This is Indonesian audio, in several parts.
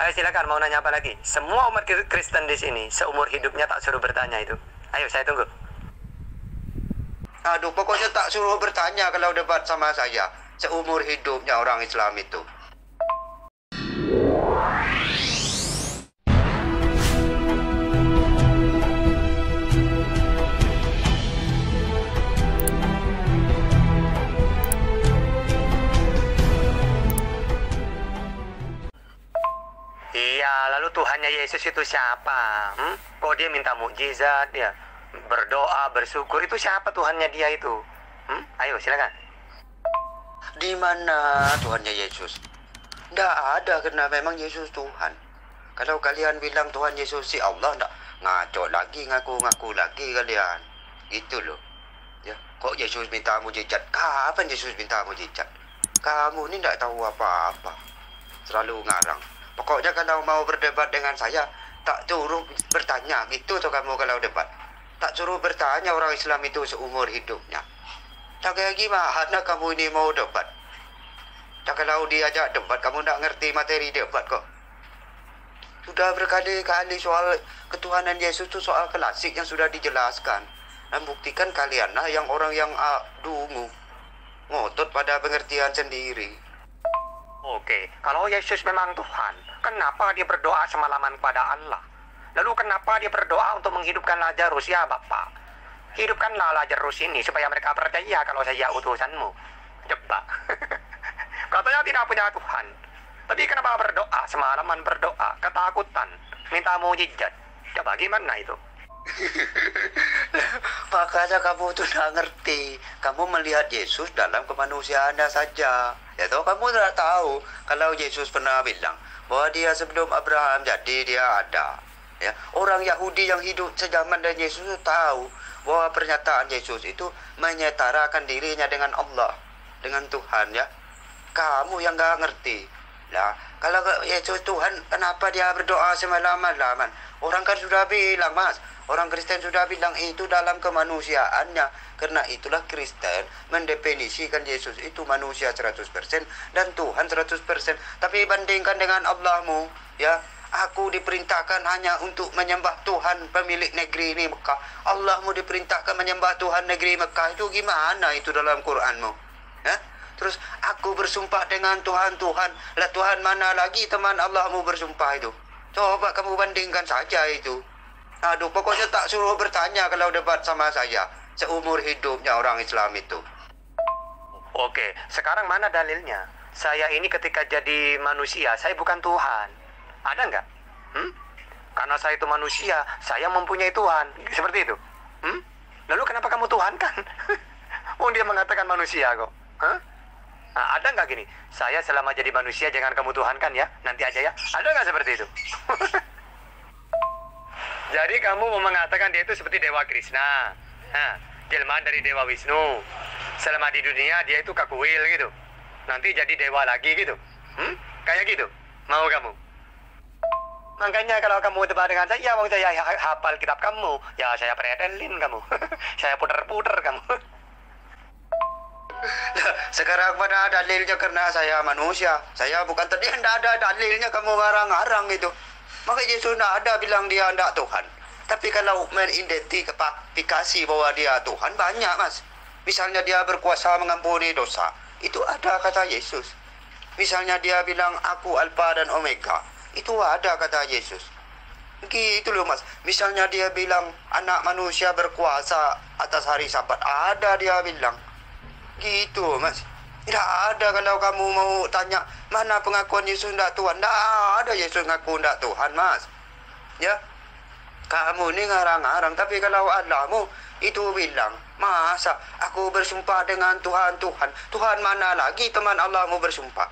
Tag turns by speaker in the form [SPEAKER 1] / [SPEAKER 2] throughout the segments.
[SPEAKER 1] Ayo silakan, mau nanya apa lagi? Semua umat Kristen di sini seumur hidupnya tak suruh bertanya itu. Ayo, saya tunggu.
[SPEAKER 2] Aduh, pokoknya tak suruh bertanya kalau debat sama saya. Seumur hidupnya orang Islam itu.
[SPEAKER 1] Iya, lalu Tuhannya Yesus itu siapa? Kok dia minta mukjizat ya? Berdoa, bersyukur, itu siapa Tuhannya dia itu? Ayo, silakan.
[SPEAKER 2] Di mana Tuhannya Yesus? Tidak ada, karena memang Yesus Tuhan. Kalau kalian bilang Tuhan Yesus si Allah, tidak ngaco lagi, ngaku-ngaku lagi kalian. Gitu loh. Ya, kok Yesus minta mujizat? Kapan Yesus minta mujizat? Kamu ni tidak tahu apa-apa. Selalu ngarang. Pokoknya kalau mau berdebat dengan saya, tak suruh bertanya. Gitu tuh kamu kalau debat. Tak suruh bertanya orang Islam itu seumur hidupnya. Tak kayak gimana kamu ini mau debat? Tak kalau diajak debat, kamu tak ngerti materi debat kok. Sudah berkali-kali soal ketuhanan Yesus itu soal klasik yang sudah dijelaskan. Dan buktikan kalian lah yang orang yang dungu. Ngotot pada pengertian sendiri.
[SPEAKER 1] Oke, kalau Yesus memang Tuhan, kenapa dia berdoa semalaman kepada Allah? Lalu kenapa dia berdoa untuk menghidupkan Lazarus? Ya Bapak, hidupkanlah Lazarus ini supaya mereka percaya kalau saya utusanmu. Coba. Katanya tidak punya Tuhan. Tapi kenapa berdoa semalaman, berdoa ketakutan, minta mujizat? Coba gimana itu?
[SPEAKER 2] Makanya kamu tuh tidak ngerti. Kamu melihat Yesus dalam kemanusiaannya saja. Ya toh, kamu tidak tahu kalau Yesus pernah bilang bahwa dia sebelum Abraham jadi dia ada. Ya, orang Yahudi yang hidup sejaman dengan Yesus itu tahu bahwa pernyataan Yesus itu menyetarakan dirinya dengan Allah, dengan Tuhan ya. Kamu yang nggak ngerti. Lah, kalau Yesus Tuhan, kenapa dia berdoa semalaman-laman? Orang kan sudah bilang, Mas. Orang Kristen sudah bilang itu dalam kemanusiaannya. Karena itulah Kristen mendefinisikan Yesus itu manusia 100% dan Tuhan 100%. Tapi bandingkan dengan Allahmu, ya, aku diperintahkan hanya untuk menyembah Tuhan pemilik negeri ini Mekah. Allahmu diperintahkan menyembah Tuhan negeri Mekah. Itu gimana itu dalam Quranmu? Ya? Terus aku bersumpah dengan Tuhan-Tuhan. Lah Tuhan mana lagi teman Allahmu bersumpah itu? Coba kamu bandingkan saja itu. Aduh, pokoknya tak suruh bertanya kalau debat sama saya. Seumur hidupnya orang Islam itu.
[SPEAKER 1] Oke, sekarang mana dalilnya? Saya ini ketika jadi manusia, saya bukan Tuhan. Ada nggak? Karena saya itu manusia, saya mempunyai Tuhan. Seperti itu. Lalu kenapa kamu Tuhan kan? Oh, dia mengatakan manusia kok. Nah, ada nggak gini? Saya selama jadi manusia jangan kamu Tuhan kan ya? Nanti aja ya. Ada nggak seperti itu? Jadi kamu mau mengatakan dia itu seperti Dewa Krishna, jelmaan dari Dewa Wisnu. Selama di dunia dia itu kakuil gitu. Nanti jadi dewa lagi gitu. Kayak gitu. Mau kamu? Makanya kalau kamu debat dengan saya, wong saya hafal kitab kamu, ya saya pretelin kamu. Saya puter-puter kamu.
[SPEAKER 2] Sekarang mana dalilnya karena saya manusia? Saya bukan tadi, tidak ada dalilnya kamu ngarang-ngarang itu. Maka Yesus tidak ada bilang dia tidak Tuhan. Tapi kalau mengidentifikasi bahwa dia Tuhan, banyak Mas. Misalnya dia berkuasa mengampuni dosa, itu ada kata Yesus. Misalnya dia bilang aku Alfa dan Omega, itu ada kata Yesus. Gitu loh Mas. Misalnya dia bilang anak manusia berkuasa atas hari Sabat, ada dia bilang. Gitu Mas. Tidak ada. Kalau kamu mau tanya mana pengakuan Yesus tidak Tuhan, tidak ada Yesus ngaku tidak Tuhan Mas. Ya, kamu ini ngarang-ngarang. Tapi kalau Allahmu itu bilang, masa aku bersumpah dengan Tuhan. Tuhan mana lagi teman Allahmu bersumpah?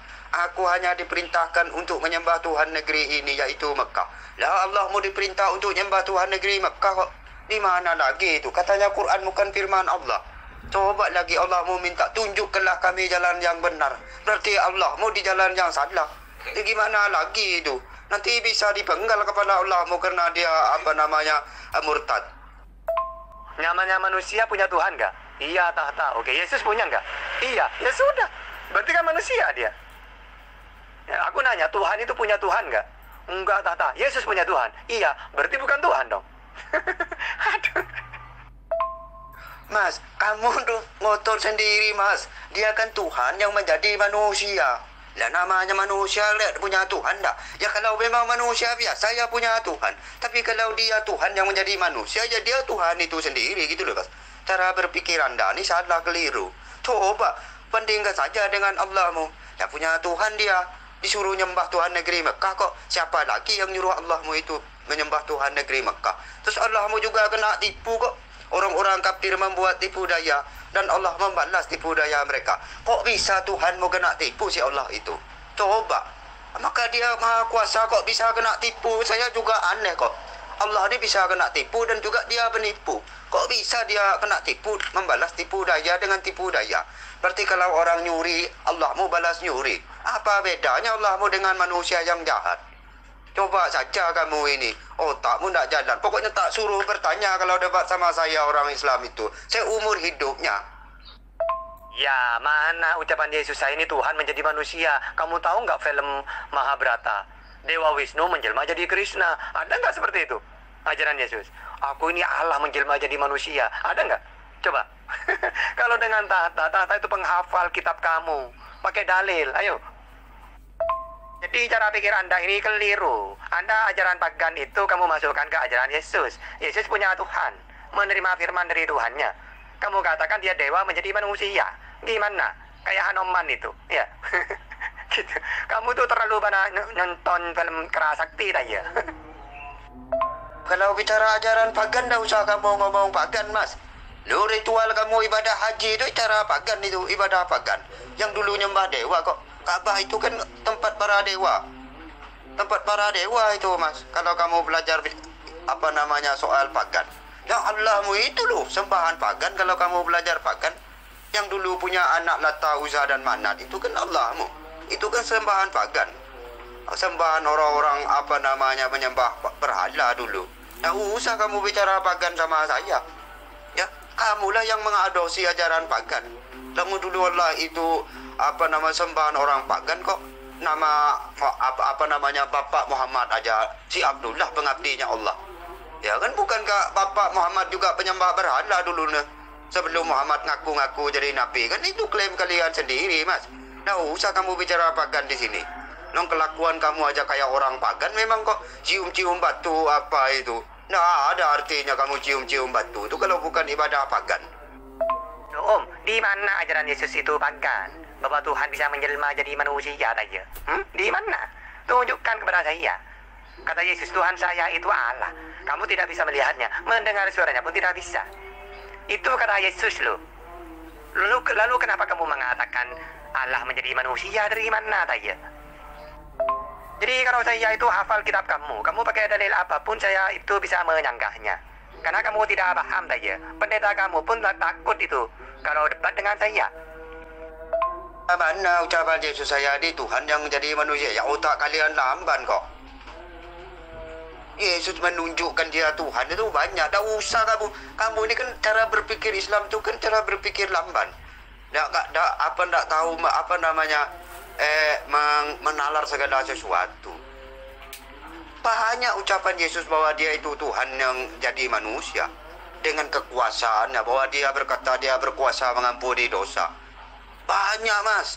[SPEAKER 2] Aku hanya diperintahkan untuk menyembah Tuhan negeri ini, yaitu Mekah. Lah Allahmu diperintah untuk menyembah Tuhan negeri Mekah kok. Di mana lagi itu? Katanya Quran bukan firman Allah. Coba lagi Allahmu minta tunjukkanlah kami jalan yang benar. Berarti Allahmu di jalan yang salah. Jadi gimana lagi itu? Nanti bisa dipenggal kepala Allahmu karena dia murtad.
[SPEAKER 1] Namanya manusia punya Tuhan nggak? Iya, tahta. Oke, Yesus punya nggak? Iya, ya sudah. Berarti kan manusia dia. Ya, aku nanya, Tuhan itu punya Tuhan nggak? Enggak, Tata. Yesus punya Tuhan. Iya, berarti bukan Tuhan dong. Aduh.
[SPEAKER 2] Mas, kamu tuh ngotot sendiri, Mas. Dia kan Tuhan yang menjadi manusia. Lah namanya manusia, lihat punya Tuhan tak? Ya kalau memang manusia biasa, ya punya Tuhan. Tapi kalau dia Tuhan yang menjadi manusia, ya dia Tuhan itu sendiri gitu loh, Mas. Cara berpikir Anda ini salah, keliru. Coba bandingkan saja dengan Allahmu. Ya punya Tuhan dia. Disuruh nyembah Tuhan negeri Mekah kok. Siapa lagi yang nyuruh Allahmu itu menyembah Tuhan negeri Mekah? Terus Allahmu juga kena tipu kok. Orang-orang kafir membuat tipu daya dan Allah membalas tipu daya mereka. Kok bisa Tuhanmu kena tipu si Allah itu? Coba. Maka dia maha kuasa kok bisa kena tipu? Saya juga aneh kok. Allah ini bisa kena tipu dan juga dia penipu. Kok bisa dia kena tipu, membalas tipu daya dengan tipu daya? Berarti kalau orang nyuri, Allahmu balas nyuri. Apa bedanya Allahmu dengan manusia yang jahat? Coba saja kamu ini, otakmu tak jalan. Pokoknya tak suruh bertanya kalau debat sama saya orang Islam itu. Seumur hidupnya.
[SPEAKER 1] Ya, mana ucapan Yesus saya ini Tuhan menjadi manusia. Kamu tahu nggak film Mahabharata? Dewa Wisnu menjelma jadi Krishna. Ada nggak seperti itu? Ajaran Yesus. Aku ini Allah menjelma jadi manusia. Ada nggak? Coba. Kalau dengan Tata itu penghafal kitab kamu. Pakai dalil, ayo. Jadi cara pikir Anda ini keliru. Anda ajaran pagan itu kamu masukkan ke ajaran Yesus. Yesus punya Tuhan, menerima firman dari Tuhannya. Kamu katakan dia dewa menjadi manusia. Gimana? Kayak Hanoman itu, ya. Gitu. Kamu tuh terlalu banyak nonton film kerasakti ya.
[SPEAKER 2] Kalau bicara ajaran pagan, tak usah kamu ngomong pagan, Mas. Lu ritual kamu ibadah haji itu cara pagan itu, ibadah pagan. Yang dulu nyembah dewa kok. Ka'bah itu kan tempat para dewa. Tempat para dewa itu, Mas. Kalau kamu belajar apa namanya soal pagan. Ya Allahmu itu loh, sembahan pagan. Kalau kamu belajar pagan, yang dulu punya anak Lata, Uzza dan Manat itu kan Allahmu. Itu kan sembahan pagan. Sembahan orang-orang apa namanya menyembah berhala dulu. Tak usah kamu bicara pagan sama saya. Ya, kamulah yang mengadopsi ajaran pagan. Kamu dulu Allah itu apa nama sembahan orang pagan kok. Nama apa namanya Bapak Muhammad aja si Abdullah pengabdinya Allah. Ya kan bukankah Bapak Muhammad juga penyembah berhala dulu nih? Sebelum Muhammad ngaku-ngaku jadi nabi kan itu klaim kalian sendiri, Mas. Nah, usah kamu bicara pagan di sini. Nong kelakuan kamu aja kayak orang pagan memang kok cium-cium batu apa itu. Nah, ada artinya kamu cium-cium batu itu kalau bukan ibadah pagan.
[SPEAKER 1] Om, di mana ajaran Yesus itu pagan? Bahwa Tuhan bisa menjelma jadi manusia aja. Di mana? Tunjukkan kepada saya. Kata Yesus, Tuhan saya itu Allah. Kamu tidak bisa melihatnya, mendengar suaranya pun tidak bisa. Itu kata Yesus loh. Lalu kenapa kamu mengatakan Allah menjadi manusia dari mana saja? Jadi kalau saya itu hafal kitab kamu pakai dalil apapun saya itu bisa menyanggahnya. Karena kamu tidak paham saja. Pendeta kamu pun takut itu kalau debat dengan saya.
[SPEAKER 2] Mana ucapan Yesus saya di Tuhan yang menjadi manusia? Ya otak kalian lamban kok. Yesus menunjukkan dia Tuhan itu banyak. Tak usah kamu ini kan cara berpikir Islam itu kan cara berpikir lamban. Tak tahu apa namanya menalar segala sesuatu. Banyak ucapan Yesus bahwa dia itu Tuhan yang jadi manusia dengan kekuasaannya, bahwa dia berkata dia berkuasa mengampuni dosa. Banyak, Mas.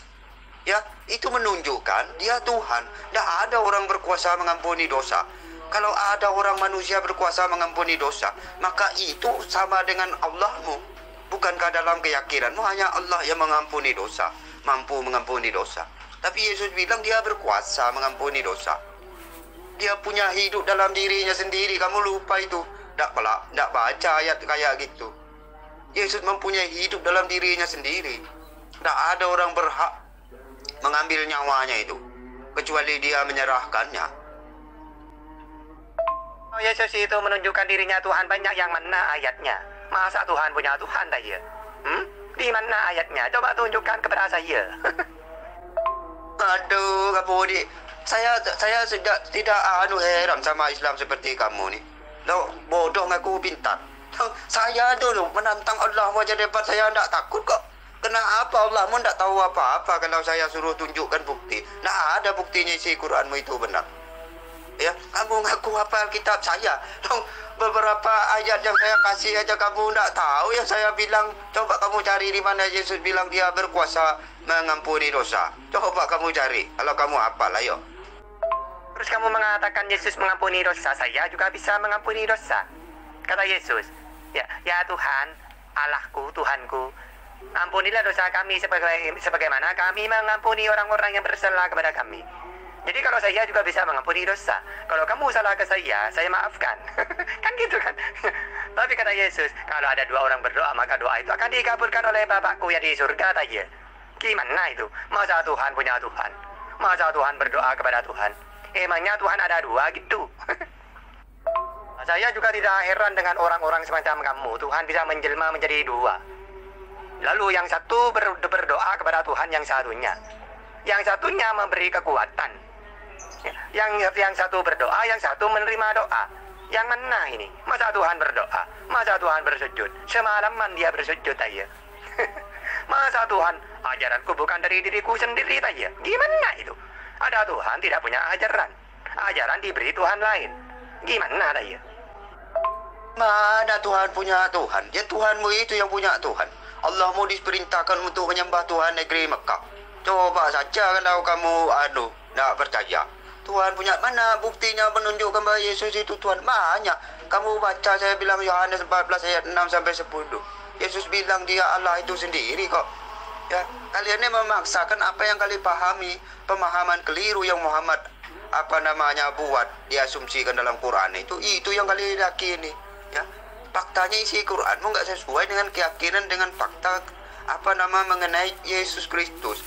[SPEAKER 2] Ya, itu menunjukkan dia Tuhan. Tidak ada orang berkuasa mengampuni dosa. Kalau ada orang manusia berkuasa mengampuni dosa, maka itu sama dengan Allahmu. Bukankah dalam keyakinanmu hanya Allah yang mengampuni dosa, mampu mengampuni dosa? Tapi Yesus bilang dia berkuasa mengampuni dosa. Dia punya hidup dalam dirinya sendiri. Kamu lupa itu. Tak baca ayat kayak gitu. Yesus mempunyai hidup dalam dirinya sendiri. Tak ada orang berhak mengambil nyawanya itu, kecuali dia menyerahkannya.
[SPEAKER 1] Yesus itu menunjukkan dirinya Tuhan banyak yang mana ayatnya? Masa Tuhan punya Tuhan saja? Di mana ayatnya? Coba tunjukkan kepada saya.
[SPEAKER 2] Aduh, kamu ni. Saya sudah tidak heran sama Islam seperti kamu ni. Loh, bodoh ngaku pintar. Saya dulu menantang Allah wajah debat saya tidak takut kok. Kenapa Allah pun tidak tahu apa-apa kalau saya suruh tunjukkan bukti? Nah, ada buktinya isi Quranmu itu benar. Ya, kamu ngaku hafal kitab saya? Beberapa ayat yang saya kasih aja kamu tidak tahu yang saya bilang. Coba kamu cari di mana Yesus bilang dia berkuasa mengampuni dosa. Coba kamu cari. Kalau kamu hafal, ayo.
[SPEAKER 1] Terus kamu mengatakan Yesus mengampuni dosa, saya juga bisa mengampuni dosa. Kata Yesus, ya Tuhan, Allahku, Tuhanku, ampunilah dosa kami sebagaimana kami mengampuni orang-orang yang bersalah kepada kami. Jadi kalau saya juga bisa mengampuni dosa. Kalau kamu salah ke saya maafkan. Kan gitu kan. Tapi kata Yesus, kalau ada dua orang berdoa, maka doa itu akan dikabulkan oleh Bapakku yang di surga, tanya. Gimana itu? Masa Tuhan punya Tuhan? Masa Tuhan berdoa kepada Tuhan? Emangnya Tuhan ada dua gitu? Saya juga tidak heran dengan orang-orang semacam kamu. Tuhan bisa menjelma menjadi dua. Lalu yang satu berdoa kepada Tuhan yang satunya. Yang satunya memberi kekuatan. Yang satu berdoa, yang satu menerima doa. Yang mana ini? Masa Tuhan berdoa? Masa Tuhan bersujud? Semalaman dia bersujud aja. Masa Tuhan, ajaranku bukan dari diriku sendiri aja. Gimana itu? Ada Tuhan tidak punya ajaran. Ajaran diberi Tuhan lain. Gimana aja?
[SPEAKER 2] Mana Tuhan punya Tuhan? Ya Tuhanmu itu yang punya Tuhan. Allahmu diperintahkan untuk menyembah Tuhan negeri Mekah. Coba saja kalau kamu tidak percaya. Tuhan punya mana buktinya menunjukkan bahwa Yesus itu Tuhan? Banyak. Kamu baca, saya bilang Yohanes 14 ayat 6 sampai 10. Yesus bilang dia Allah itu sendiri kok. Ya, kalian ini memaksakan apa yang kalian pahami, pemahaman keliru yang Muhammad buat, diasumsikan dalam Quran itu yang kalian yakini. Ya, faktanya isi Quranmu nggak sesuai dengan keyakinan, dengan fakta mengenai Yesus Kristus.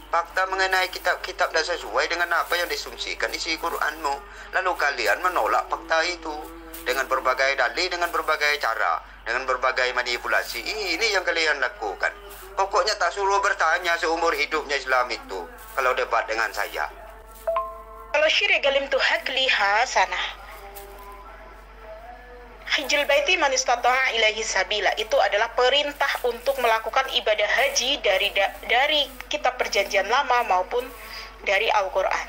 [SPEAKER 2] Fakta mengenai kitab-kitab tidak sesuai dengan apa yang disumsikan isi Quranmu. Lalu kalian menolak fakta itu dengan berbagai dalih, dengan berbagai cara, dengan berbagai manipulasi. Ini yang kalian lakukan. Pokoknya tak suruh bertanya seumur hidupnya Islam itu kalau debat dengan saya.
[SPEAKER 3] Kalau syirik galim tu hakliha sana. Hajjul baiti man istata'a ilaihi sabila, itu adalah perintah untuk melakukan ibadah haji dari kitab perjanjian lama maupun dari Al-Quran.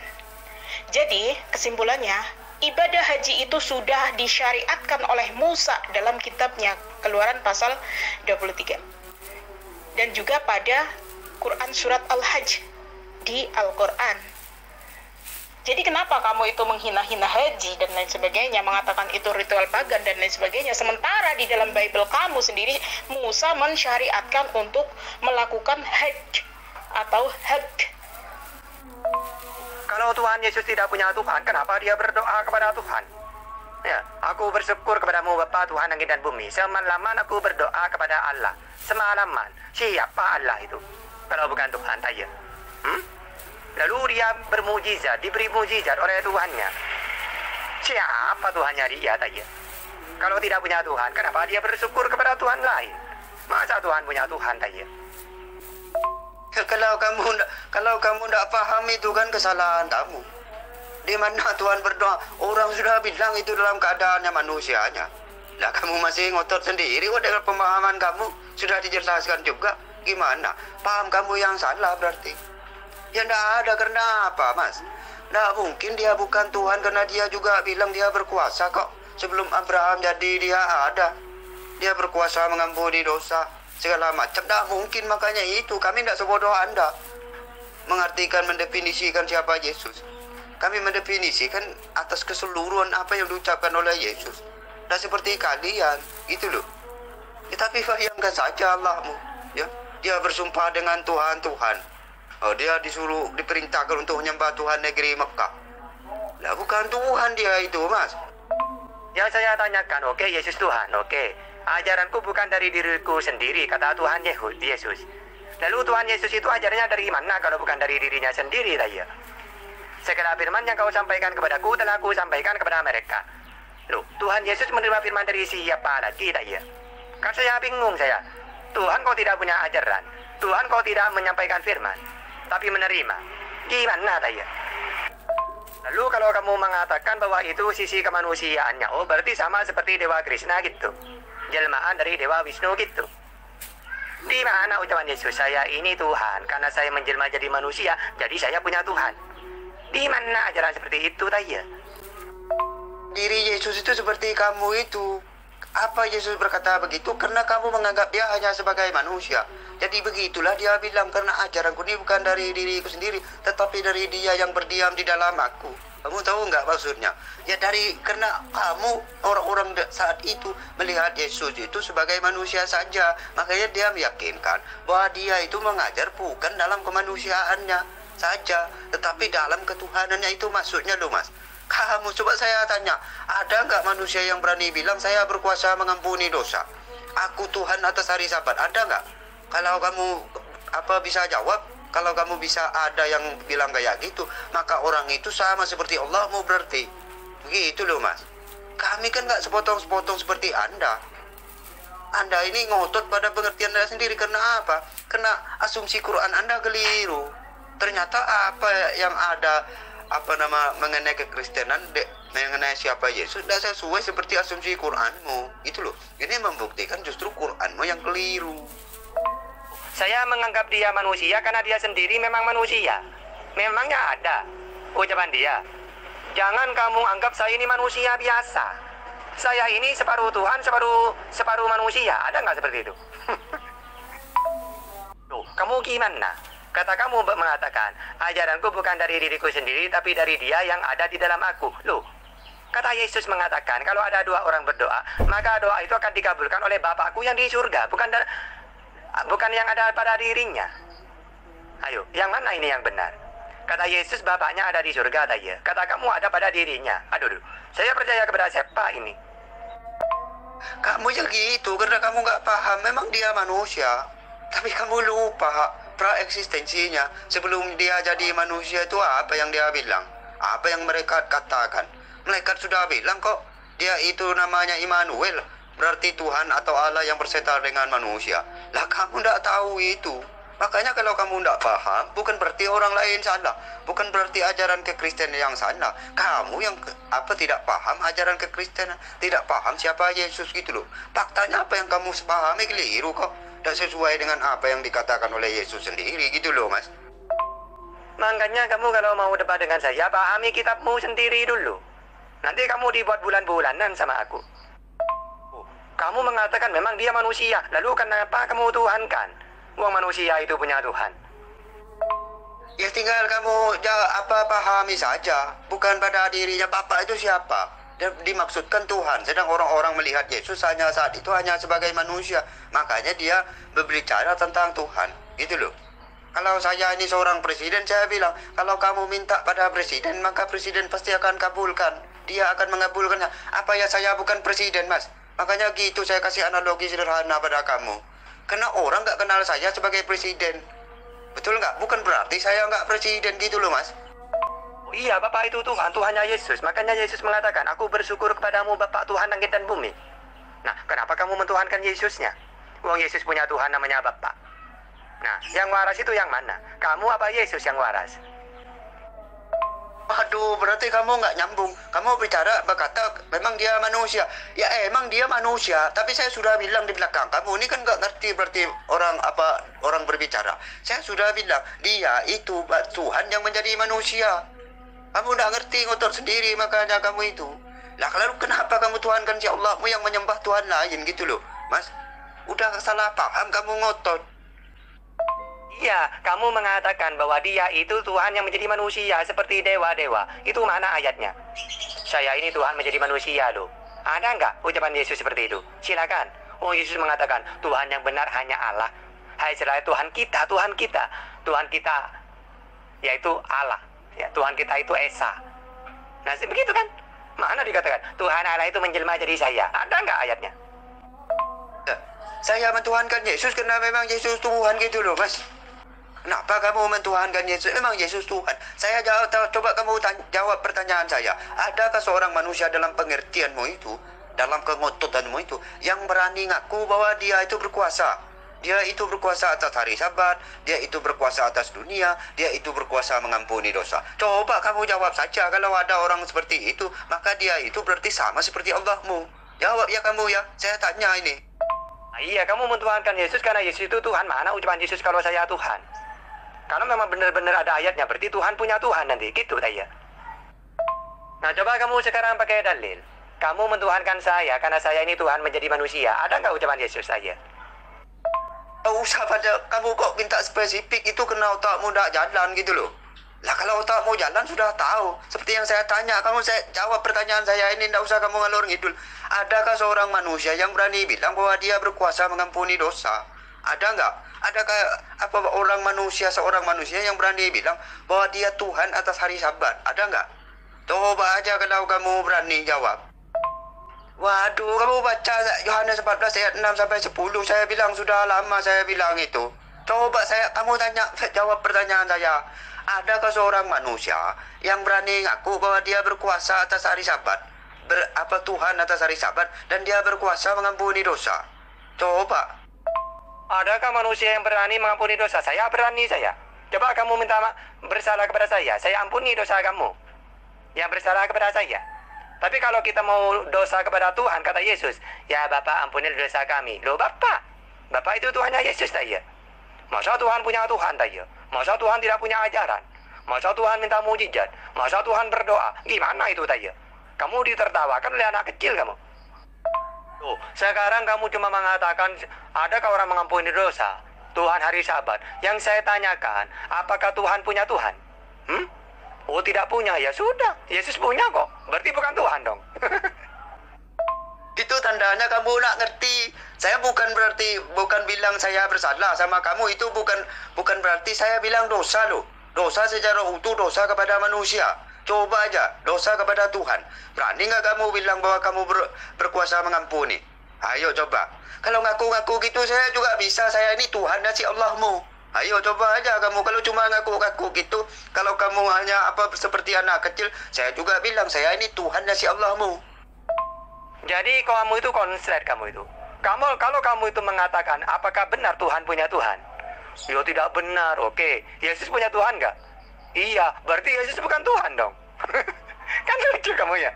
[SPEAKER 3] Jadi kesimpulannya, ibadah haji itu sudah disyariatkan oleh Musa dalam kitabnya Keluaran pasal 23. Dan juga pada Quran surat Al-Hajj di Al-Quran. Jadi kenapa kamu itu menghina-hina haji dan lain sebagainya, mengatakan itu ritual pagan dan lain sebagainya, sementara di dalam Bible kamu sendiri Musa mensyariatkan untuk melakukan hajj atau hajj.
[SPEAKER 1] Kalau Tuhan Yesus tidak punya Tuhan, kenapa dia berdoa kepada Tuhan? Ya, aku bersyukur kepadamu Bapa Tuhan langit dan bumi. Semalaman aku berdoa kepada Allah. Semalaman. Siapa Allah itu? Kalau bukan Tuhan saja. Lalu dia bermujizat, diberi mujizat oleh Tuhannya. Siapa Tuhannya dia tanya? Kalau tidak punya Tuhan, kenapa dia bersyukur kepada Tuhan lain? Masa Tuhan punya Tuhan tanya?
[SPEAKER 2] Kalau kamu tidak paham itu kan kesalahan kamu. Di mana Tuhan berdoa? Orang sudah bilang itu dalam keadaannya manusianya. Lah kamu masih ngotot sendiri kok dengan pemahaman kamu sudah dijelaskan juga. Gimana? Paham kamu yang salah berarti. Ya tidak ada, karena apa Mas? Tidak mungkin dia bukan Tuhan, karena dia juga bilang dia berkuasa kok. Sebelum Abraham jadi dia ada. Dia berkuasa mengampuni dosa segala macam. Tidak mungkin, makanya itu kami tidak sebodoh Anda mengartikan, mendefinisikan siapa Yesus. Kami mendefinisikan atas keseluruhan apa yang diucapkan oleh Yesus. Dan seperti kalian, gitu loh. Ya, tapi bayangkan saja Allahmu, ya, dia bersumpah dengan Tuhan. Dia diperintahkan untuk menyembah Tuhan negeri Mekah. Lah bukan Tuhan dia itu, Mas.
[SPEAKER 1] Yang saya tanyakan, oke, Yesus Tuhan, oke. Ajaranku bukan dari diriku sendiri, kata Tuhan Yesus. Lalu Tuhan Yesus itu ajarannya dari mana kalau bukan dari dirinya sendiri, tanya? Segala firman yang kau sampaikan kepadaku telah aku sampaikan kepada mereka. Loh, Tuhan Yesus menerima firman dari siapa lagi, tanya? Kan saya bingung saya. Tuhan kau tidak punya ajaran. Tuhan kau tidak menyampaikan firman, tapi menerima. Gimana tanya? Lalu kalau kamu mengatakan bahwa itu sisi kemanusiaannya, oh berarti sama seperti Dewa Krishna gitu. Jelmaan dari Dewa Wisnu gitu. Di mana ucapan Yesus, saya ini Tuhan, karena saya menjelma jadi manusia, jadi saya punya Tuhan. Di mana ajaran seperti itu tanya?
[SPEAKER 2] diri Yesus itu seperti kamu itu. Apa Yesus berkata begitu? Karena kamu menganggap dia hanya sebagai manusia. Jadi begitulah dia bilang, karena ajaranku ini bukan dari diriku sendiri, tetapi dari dia yang berdiam di dalam aku. Kamu tahu nggak maksudnya? Ya karena kamu orang-orang saat itu melihat Yesus itu sebagai manusia saja. Makanya dia meyakinkan bahwa dia itu mengajar bukan dalam kemanusiaannya saja, tetapi dalam ketuhanannya. Itu maksudnya loh mas. Kamu coba saya tanya, ada nggak manusia yang berani bilang saya berkuasa mengampuni dosa? Aku Tuhan atas hari Sabat, ada nggak? Kalau kamu bisa jawab, kalau kamu bisa ada yang bilang kayak gitu, maka orang itu sama seperti Allahmu berarti. Begitu loh mas. Kami kan nggak sepotong-sepotong seperti Anda. Anda ini ngotot pada pengertian Anda sendiri. Karena apa? Karena asumsi Quran Anda keliru. Ternyata apa yang ada mengenai kekristenan, mengenai siapa Yesus tidak sesuai seperti asumsi Quranmu. Itu loh. Ini membuktikan justru Quranmu yang keliru.
[SPEAKER 1] Saya menganggap dia manusia karena dia sendiri memang manusia. Memangnya ada ucapan dia, jangan kamu anggap saya ini manusia biasa. Saya ini separuh Tuhan, separuh manusia. Ada nggak seperti itu? Loh, kamu gimana? Kata kamu mengatakan, ajaranku bukan dari diriku sendiri, tapi dari dia yang ada di dalam aku. Loh, kata Yesus mengatakan, kalau ada dua orang berdoa, maka doa itu akan dikabulkan oleh Bapakku yang di surga, bukan yang ada pada dirinya. Ayo, yang mana ini yang benar? Kata Yesus, Bapaknya ada di surga, kata kamu ada pada dirinya. Aduh, saya percaya kepada siapa ini?
[SPEAKER 2] Kamu yang gitu, karena kamu nggak paham. Memang dia manusia, tapi kamu lupa praeksistensinya. Sebelum dia jadi manusia itu apa yang dia bilang? Apa yang mereka katakan? Malaikat sudah bilang kok, dia itu namanya Immanuel, berarti Tuhan atau Allah yang berserta dengan manusia. Lah kamu tidak tahu itu. Makanya kalau kamu tidak paham, bukan berarti orang lain salah, bukan berarti ajaran kekristenan yang salah. Kamu yang tidak paham ajaran kekristenan, tidak paham siapa Yesus gitu loh. Faktanya apa yang kamu pahami keliru kok. Tidak sesuai dengan apa yang dikatakan oleh Yesus sendiri gitu loh mas.
[SPEAKER 1] Makanya kamu kalau mau debat dengan saya, pahami kitabmu sendiri dulu. Nanti kamu dibuat bulan-bulanan sama aku. Kamu mengatakan memang dia manusia, lalu kenapa kamu tuhankan? Uang manusia itu punya Tuhan.
[SPEAKER 2] Ya tinggal kamu pahami saja. Bukan pada dirinya Bapak itu siapa. Dimaksudkan Tuhan. Sedang orang-orang melihat Yesus hanya saat itu hanya sebagai manusia. Makanya dia berbicara tentang Tuhan. Gitu loh. Kalau saya ini seorang presiden, saya bilang, kalau kamu minta pada presiden, maka presiden pasti akan kabulkan. Dia akan mengabulkannya. Apa ya, saya bukan presiden mas. Makanya gitu saya kasih analogi sederhana pada kamu. Karena orang nggak kenal saya sebagai presiden. Betul nggak? Bukan berarti saya nggak presiden gitu loh mas.
[SPEAKER 1] Oh iya, Bapak itu Tuhan, Tuhannya Yesus. Makanya Yesus mengatakan, aku bersyukur kepadamu Bapak Tuhan langit dan bumi. Nah, kenapa kamu mentuhankan Yesusnya? Uang Yesus punya Tuhan namanya Bapak. Nah, yang waras itu yang mana? Kamu apa Yesus yang waras?
[SPEAKER 2] Aduh, berarti kamu nggak nyambung. Kamu berkata memang dia manusia. Ya emang dia manusia. Tapi saya sudah bilang di belakang. Kamu ini kan nggak ngerti berarti orang berbicara. Saya sudah bilang dia itu Tuhan yang menjadi manusia. Kamu nggak ngerti, ngotot sendiri makanya kamu itu. Lah lalu kenapa kamu tuhankan si Allahmu yang menyembah Tuhan lain gitu loh, mas? Udah salah paham kamu ngotot.
[SPEAKER 1] Iya, kamu mengatakan bahwa dia itu Tuhan yang menjadi manusia seperti dewa-dewa. Itu mana ayatnya? Saya ini Tuhan menjadi manusia loh. Ada nggak ucapan Yesus seperti itu? Silakan. Oh, Yesus mengatakan Tuhan yang benar hanya Allah. Hai Israel, Tuhan kita yaitu Allah. Ya, Tuhan kita itu Esa. Nah, begitu kan? Mana dikatakan Tuhan Allah itu menjelma jadi saya? Ada nggak ayatnya?
[SPEAKER 2] Saya mentuhankan Yesus karena memang Yesus Tuhan gitu loh, mas. Kenapa kamu mentuhankan Yesus? Memang Yesus Tuhan. Saya coba kamu jawab pertanyaan saya. Adakah seorang manusia dalam pengertianmu itu, dalam kengototanmu itu, yang berani ngaku bahwa dia itu berkuasa? Dia itu berkuasa atas hari Sabat, dia itu berkuasa atas dunia, dia itu berkuasa mengampuni dosa. Coba kamu jawab saja. Kalau ada orang seperti itu, maka dia itu berarti sama seperti Allahmu. Jawab ya kamu ya. Saya tanya ini.
[SPEAKER 1] Iya, kamu mentuhankan Yesus karena Yesus itu Tuhan. Mana ucapan Yesus kalau saya Tuhan? Kalau memang benar-benar ada ayatnya, berarti Tuhan punya Tuhan nanti, gitu saya. Nah, coba kamu sekarang pakai dalil. Kamu mentuhankan saya karena saya ini Tuhan menjadi manusia. Ada nggak ucapan Yesus saja?
[SPEAKER 2] Tak usah pada kamu kok minta spesifik, itu kena otakmu tak jalan gitu loh. Lah kalau otakmu jalan sudah tahu. Seperti yang saya tanya, saya jawab pertanyaan saya ini, tidak usah kamu ngalor ngidul. Adakah seorang manusia yang berani bilang bahwa dia berkuasa mengampuni dosa? Ada nggak? Adakah seorang manusia yang berani bilang bahwa dia Tuhan atas hari Sabat? Ada nggak? Coba aja kalau kamu berani jawab. Waduh, kamu baca Yohanes 14 ayat 6 sampai 10. Saya bilang sudah lama saya bilang itu. Coba kamu jawab pertanyaan saya. Adakah seorang manusia yang berani ngaku bahwa dia berkuasa atas hari Sabat? Tuhan atas hari Sabat dan dia berkuasa mengampuni dosa? Coba.
[SPEAKER 1] Adakah manusia yang berani mengampuni dosa? Saya berani saya. Coba kamu minta bersalah kepada saya ampuni dosa kamu yang bersalah kepada saya. Tapi kalau kita mau dosa kepada Tuhan, kata Yesus, ya Bapak ampuni dosa kami. Loh Bapak itu Tuhannya Yesus saya. Masa Tuhan punya Tuhan saya? Masa Tuhan tidak punya ajaran? Masa Tuhan minta mujizat? Masa Tuhan berdoa? Gimana itu saya? Kamu ditertawakan oleh anak kecil kamu. Tuh, sekarang kamu cuma mengatakan, adakah orang mengampuni dosa? Tuhan hari Sabat. Yang saya tanyakan, apakah Tuhan punya Tuhan? Oh tidak punya, ya sudah. Yesus punya kok. Berarti bukan Tuhan dong.
[SPEAKER 2] Itu tandanya kamu nak ngerti. Saya bukan bilang saya bersalah sama kamu. Itu bukan berarti saya bilang dosa loh. Dosa secara utuh, dosa kepada manusia. Coba aja, dosa kepada Tuhan. Berani nggak kamu bilang bahwa kamu berkuasa mengampuni? Ayo coba. Kalau ngaku-ngaku gitu saya juga bisa. Saya ini Tuhan dan si Allahmu. Ayo coba aja kamu. Kalau cuma ngaku-ngaku gitu, kalau kamu hanya seperti anak kecil, saya juga bilang saya ini Tuhan dan si Allahmu.
[SPEAKER 1] Jadi kamu itu konslet kamu itu. Kalau kamu itu mengatakan apakah benar Tuhan punya Tuhan? Ya tidak benar. Oke, Yesus punya Tuhan nggak? Iya, berarti Yesus bukan Tuhan dong. Kan lucu kamu ya.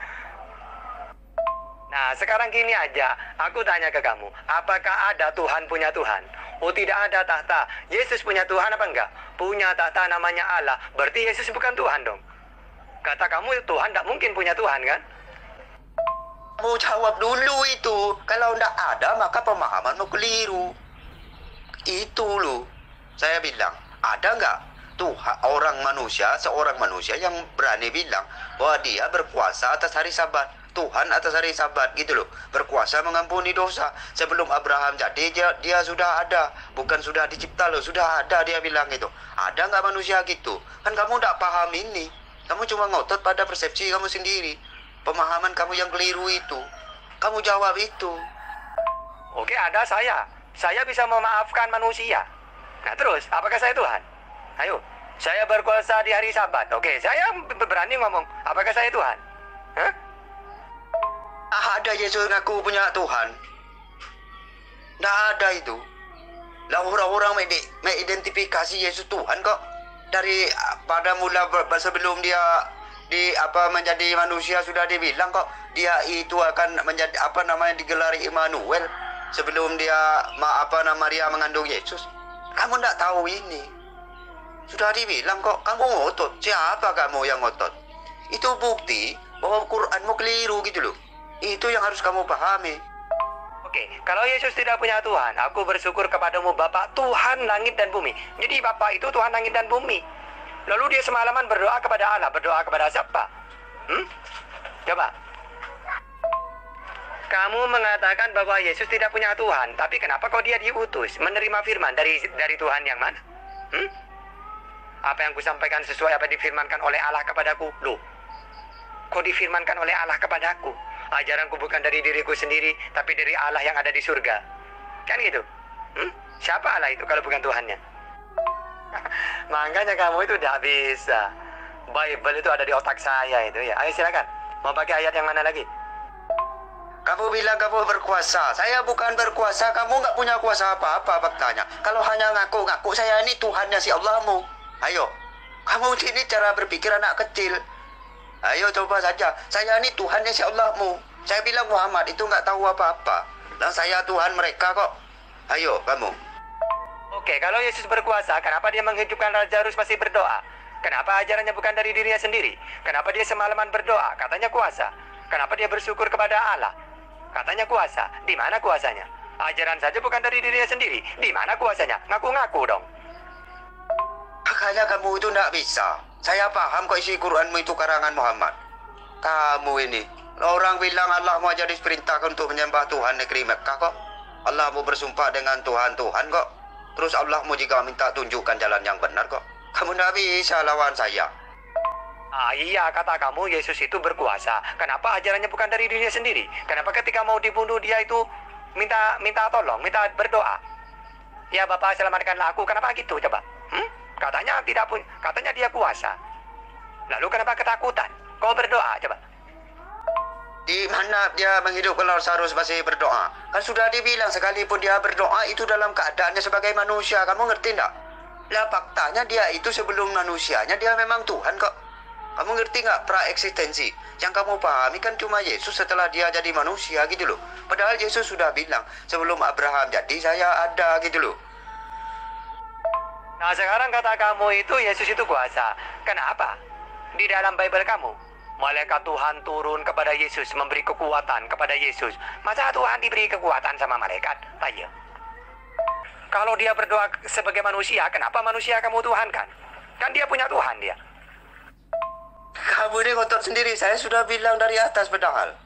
[SPEAKER 1] Nah, sekarang gini aja, aku tanya ke kamu, apakah ada Tuhan punya Tuhan? Oh, tidak ada tahta. Yesus punya Tuhan apa enggak? Punya tahta namanya Allah. Berarti Yesus bukan Tuhan dong. Kata kamu Tuhan tidak mungkin punya Tuhan kan?
[SPEAKER 2] Kamu jawab dulu itu. Kalau tidak ada maka pemahamanmu keliru. Itu loh. Saya bilang, ada enggak seorang manusia yang berani bilang bahwa dia berkuasa atas hari Sabat? Tuhan atas hari Sabat gitu loh, berkuasa mengampuni dosa. Sebelum Abraham jadi dia sudah ada, bukan sudah dicipta loh, sudah ada, dia bilang itu. Ada nggak manusia gitu? Kan kamu nggak paham ini, kamu cuma ngotot pada persepsi kamu sendiri, pemahaman kamu yang keliru itu. Kamu jawab itu.
[SPEAKER 1] Oke, ada saya bisa memaafkan manusia. Nah terus, apakah saya Tuhan? Ayo, saya berkuasa di hari Sabat. Oke, saya berani ngomong, apakah saya Tuhan? Hah?
[SPEAKER 2] Ada Yesus ngaku punya Tuhan? Nggak ada itu. Lah orang-orang mengidentifikasi Yesus Tuhan kok. Dari pada mula sebelum dia menjadi manusia sudah dibilang kok dia itu akan menjadi digelari Immanuel sebelum dia Maria mengandung Yesus. Kamu nggak tahu ini. Sudah dibilang kok, kamu ngotot. Siapa kamu yang ngotot? Itu bukti bahwa Quranmu keliru gitu loh. Itu yang harus kamu pahami.
[SPEAKER 1] Oke, kalau Yesus tidak punya Tuhan, aku bersyukur kepadamu Bapa, Tuhan langit dan bumi. Jadi Bapa itu Tuhan langit dan bumi. Lalu dia semalaman berdoa kepada Allah. Berdoa kepada siapa? Coba. Kamu mengatakan bahwa Yesus tidak punya Tuhan, tapi kenapa kok dia diutus menerima firman dari Tuhan yang mana? Apa yang kusampaikan sesuai apa difirmankan oleh Allah kepadaku? Loh, kok difirmankan oleh Allah kepadaku? Ajaranku bukan dari diriku sendiri, tapi dari Allah yang ada di surga. Kan gitu? Siapa Allah itu kalau bukan Tuhannya? Makanya kamu itu tidak bisa. Bible itu ada di otak saya itu ya. Ayo silakan. Mau pakai ayat yang mana lagi?
[SPEAKER 2] Kamu bilang kamu berkuasa. Saya bukan berkuasa. Kamu nggak punya kuasa apa-apa faktanya. Kalau hanya ngaku-ngaku saya ini Tuhannya si Allahmu. Ayo. Kamu ini cara berpikir anak kecil. Ayo coba saja. Saya ini Tuhannya si Allahmu. Saya bilang Muhammad itu nggak tahu apa-apa. Dan saya Tuhan mereka kok. Ayo kamu.
[SPEAKER 1] Oke, kalau Yesus berkuasa, kenapa dia menghidupkan Lazarus masih berdoa? Kenapa ajarannya bukan dari dirinya sendiri? Kenapa dia semalaman berdoa? Katanya kuasa. Kenapa dia bersyukur kepada Allah? Katanya kuasa. Di mana kuasanya? Ajaran saja bukan dari dirinya sendiri. Di mana kuasanya? Ngaku-ngaku dong.
[SPEAKER 2] Makanya kamu itu tidak bisa. Saya paham kok isi Quranmu itu karangan Muhammad. Kamu ini, orang bilang Allah mau jadi perintahkan untuk menyembah Tuhan negeri Mekah kok. Allah mau bersumpah dengan Tuhan-Tuhan kok. Terus Allah mau juga minta tunjukkan jalan yang benar kok. Kamu tidak bisa lawan saya.
[SPEAKER 1] Iya, kata kamu Yesus itu berkuasa. Kenapa ajarannya bukan dari dirinya sendiri? Kenapa ketika mau dibunuh dia itu minta tolong, minta berdoa? Ya Bapak selamatkanlah aku. Kenapa gitu coba? Katanya tidak pun, katanya dia kuasa. Lalu kenapa ketakutan? Kau berdoa coba.
[SPEAKER 2] Di mana dia menghidupkan Lazarus masih berdoa? Kan sudah dibilang sekalipun dia berdoa itu dalam keadaannya sebagai manusia. Kamu ngerti enggak? Lah faktanya dia itu sebelum manusianya dia memang Tuhan kok. Kamu ngerti nggak pra-eksistensi? Yang kamu pahami kan cuma Yesus setelah dia jadi manusia gitu loh. Padahal Yesus sudah bilang sebelum Abraham jadi saya ada gitu loh.
[SPEAKER 1] Nah sekarang kata kamu itu Yesus itu kuasa. Kenapa? Di dalam Bible kamu malaikat Tuhan turun kepada Yesus, memberi kekuatan kepada Yesus. Masa Tuhan diberi kekuatan sama malaikat? Ayo. Kalau dia berdoa sebagai manusia, kenapa manusia kamu Tuhankan? Kan dia punya Tuhan dia.
[SPEAKER 2] Kamu ini ngotot sendiri. Saya sudah bilang dari atas padahal.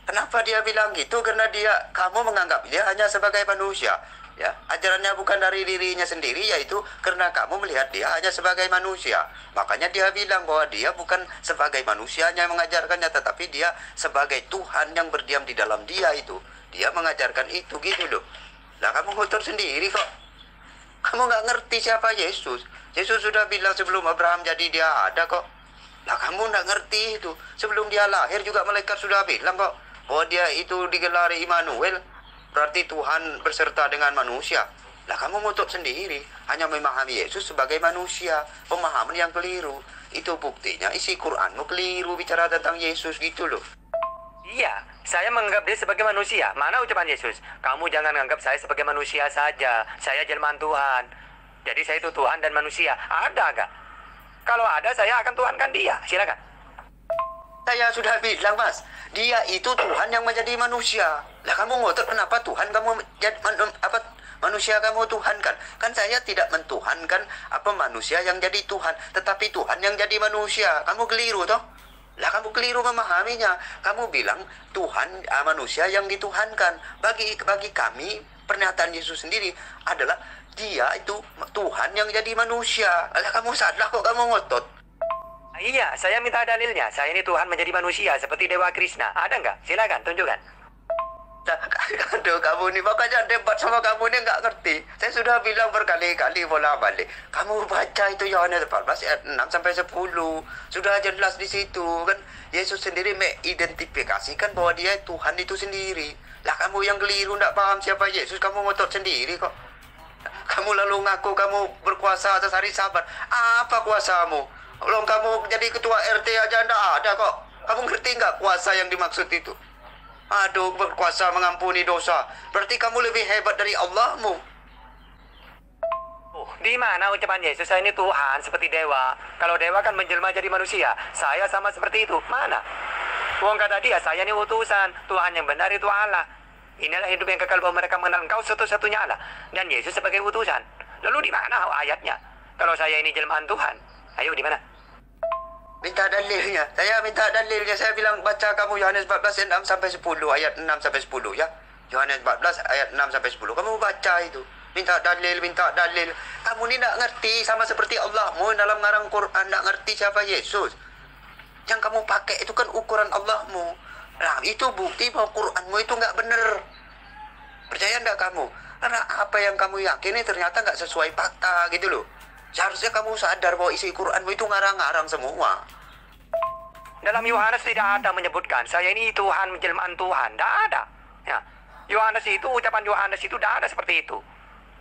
[SPEAKER 2] Kenapa dia bilang gitu? Karena kamu menganggap dia hanya sebagai manusia. Ya, ajarannya bukan dari dirinya sendiri, yaitu karena kamu melihat dia hanya sebagai manusia. Makanya dia bilang bahwa dia bukan sebagai manusianya yang mengajarkannya, tetapi dia sebagai Tuhan yang berdiam di dalam dia itu. Dia mengajarkan itu gitu loh. Lah kamu ngotot sendiri kok. Kamu nggak ngerti siapa Yesus. Yesus sudah bilang sebelum Abraham jadi dia ada kok. Lah kamu nggak ngerti itu. Sebelum dia lahir juga malaikat sudah bilang kok. Oh dia itu digelari Immanuel. Berarti Tuhan berserta dengan manusia. Lah kamu ngotot sendiri. Hanya memahami Yesus sebagai manusia. Pemahaman yang keliru. Itu buktinya isi Quranmu keliru bicara tentang Yesus gitu loh.
[SPEAKER 1] Iya, saya menganggap dia sebagai manusia. Mana ucapan Yesus? Kamu jangan anggap saya sebagai manusia saja. Saya jelmaan Tuhan. Jadi saya itu Tuhan dan manusia. Ada gak? Kalau ada, saya akan Tuhankan dia. Silakan.
[SPEAKER 2] Saya sudah bilang mas, dia itu Tuhan yang menjadi manusia. Lah kamu ngotot kenapa Tuhan kamu manusia kamu Tuhankan? Kan saya tidak mentuhankan manusia yang jadi Tuhan, tetapi Tuhan yang jadi manusia. Kamu keliru toh? Lah kamu keliru memahaminya. Kamu bilang Tuhan manusia yang dituhankan. Bagi kami pernyataan Yesus sendiri adalah dia itu Tuhan yang jadi manusia. Lah kamu salah kok kamu ngotot.
[SPEAKER 1] Iya, saya minta dalilnya. Saya ini Tuhan menjadi manusia seperti Dewa Krishna. Ada nggak? Silakan, tunjukkan.
[SPEAKER 2] Aduh, kamu ini makanya debat sama kamu ini nggak ngerti. Saya sudah bilang berkali-kali bolak-balik. Kamu baca itu Yohanes 14 ayat 6 sampai 10. Sudah jelas di situ kan. Yesus sendiri mengidentifikasikan bahwa dia Tuhan itu sendiri. Lah kamu yang keliru nggak paham siapa Yesus, kamu ngotot sendiri kok. Kamu lalu ngaku kamu berkuasa atas hari Sabat. Apa kuasamu? Belum kamu jadi ketua RT aja ndak ada kok. Kamu ngerti nggak kuasa yang dimaksud itu? Aduh, berkuasa mengampuni dosa. Berarti kamu lebih hebat dari Allahmu.
[SPEAKER 1] Di mana ucapan Yesus saya ini Tuhan seperti dewa? Kalau dewa kan menjelma jadi manusia. Saya sama seperti itu. Mana? Wong kata dia, saya ini utusan. Tuhan yang benar itu Allah. Inilah hidup yang kekal bahwa mereka mengenal Engkau satu-satunya Allah. Dan Yesus sebagai utusan. Lalu di mana ayatnya? Kalau saya ini jelmaan Tuhan. Ayo di mana?
[SPEAKER 2] Minta dalilnya. Saya minta dalilnya. Saya bilang baca kamu Yohanes 14 ayat 6 sampai 10. Ayat 6 sampai 10 ya. Yohanes 14 ayat 6 sampai 10. Kamu baca itu. Minta dalil. Kamu ni tak ngerti sama seperti Allahmu dalam ngarang Quran. Tak ngerti siapa Yesus. Yang kamu pakai itu kan ukuran Allahmu. Nah, itu bukti bahwa Quranmu itu nggak benar. Percaya enggak kamu? Karena apa yang kamu yakini ternyata nggak sesuai fakta gitu loh. Seharusnya kamu sadar bahwa isi Quranmu itu ngarang-ngarang semua.
[SPEAKER 1] Dalam Yohanes tidak ada menyebutkan saya ini Tuhan menjelmaan Tuhan. Tidak ada. Ya. Yohanes itu, ucapan Yohanes itu tidak ada seperti itu.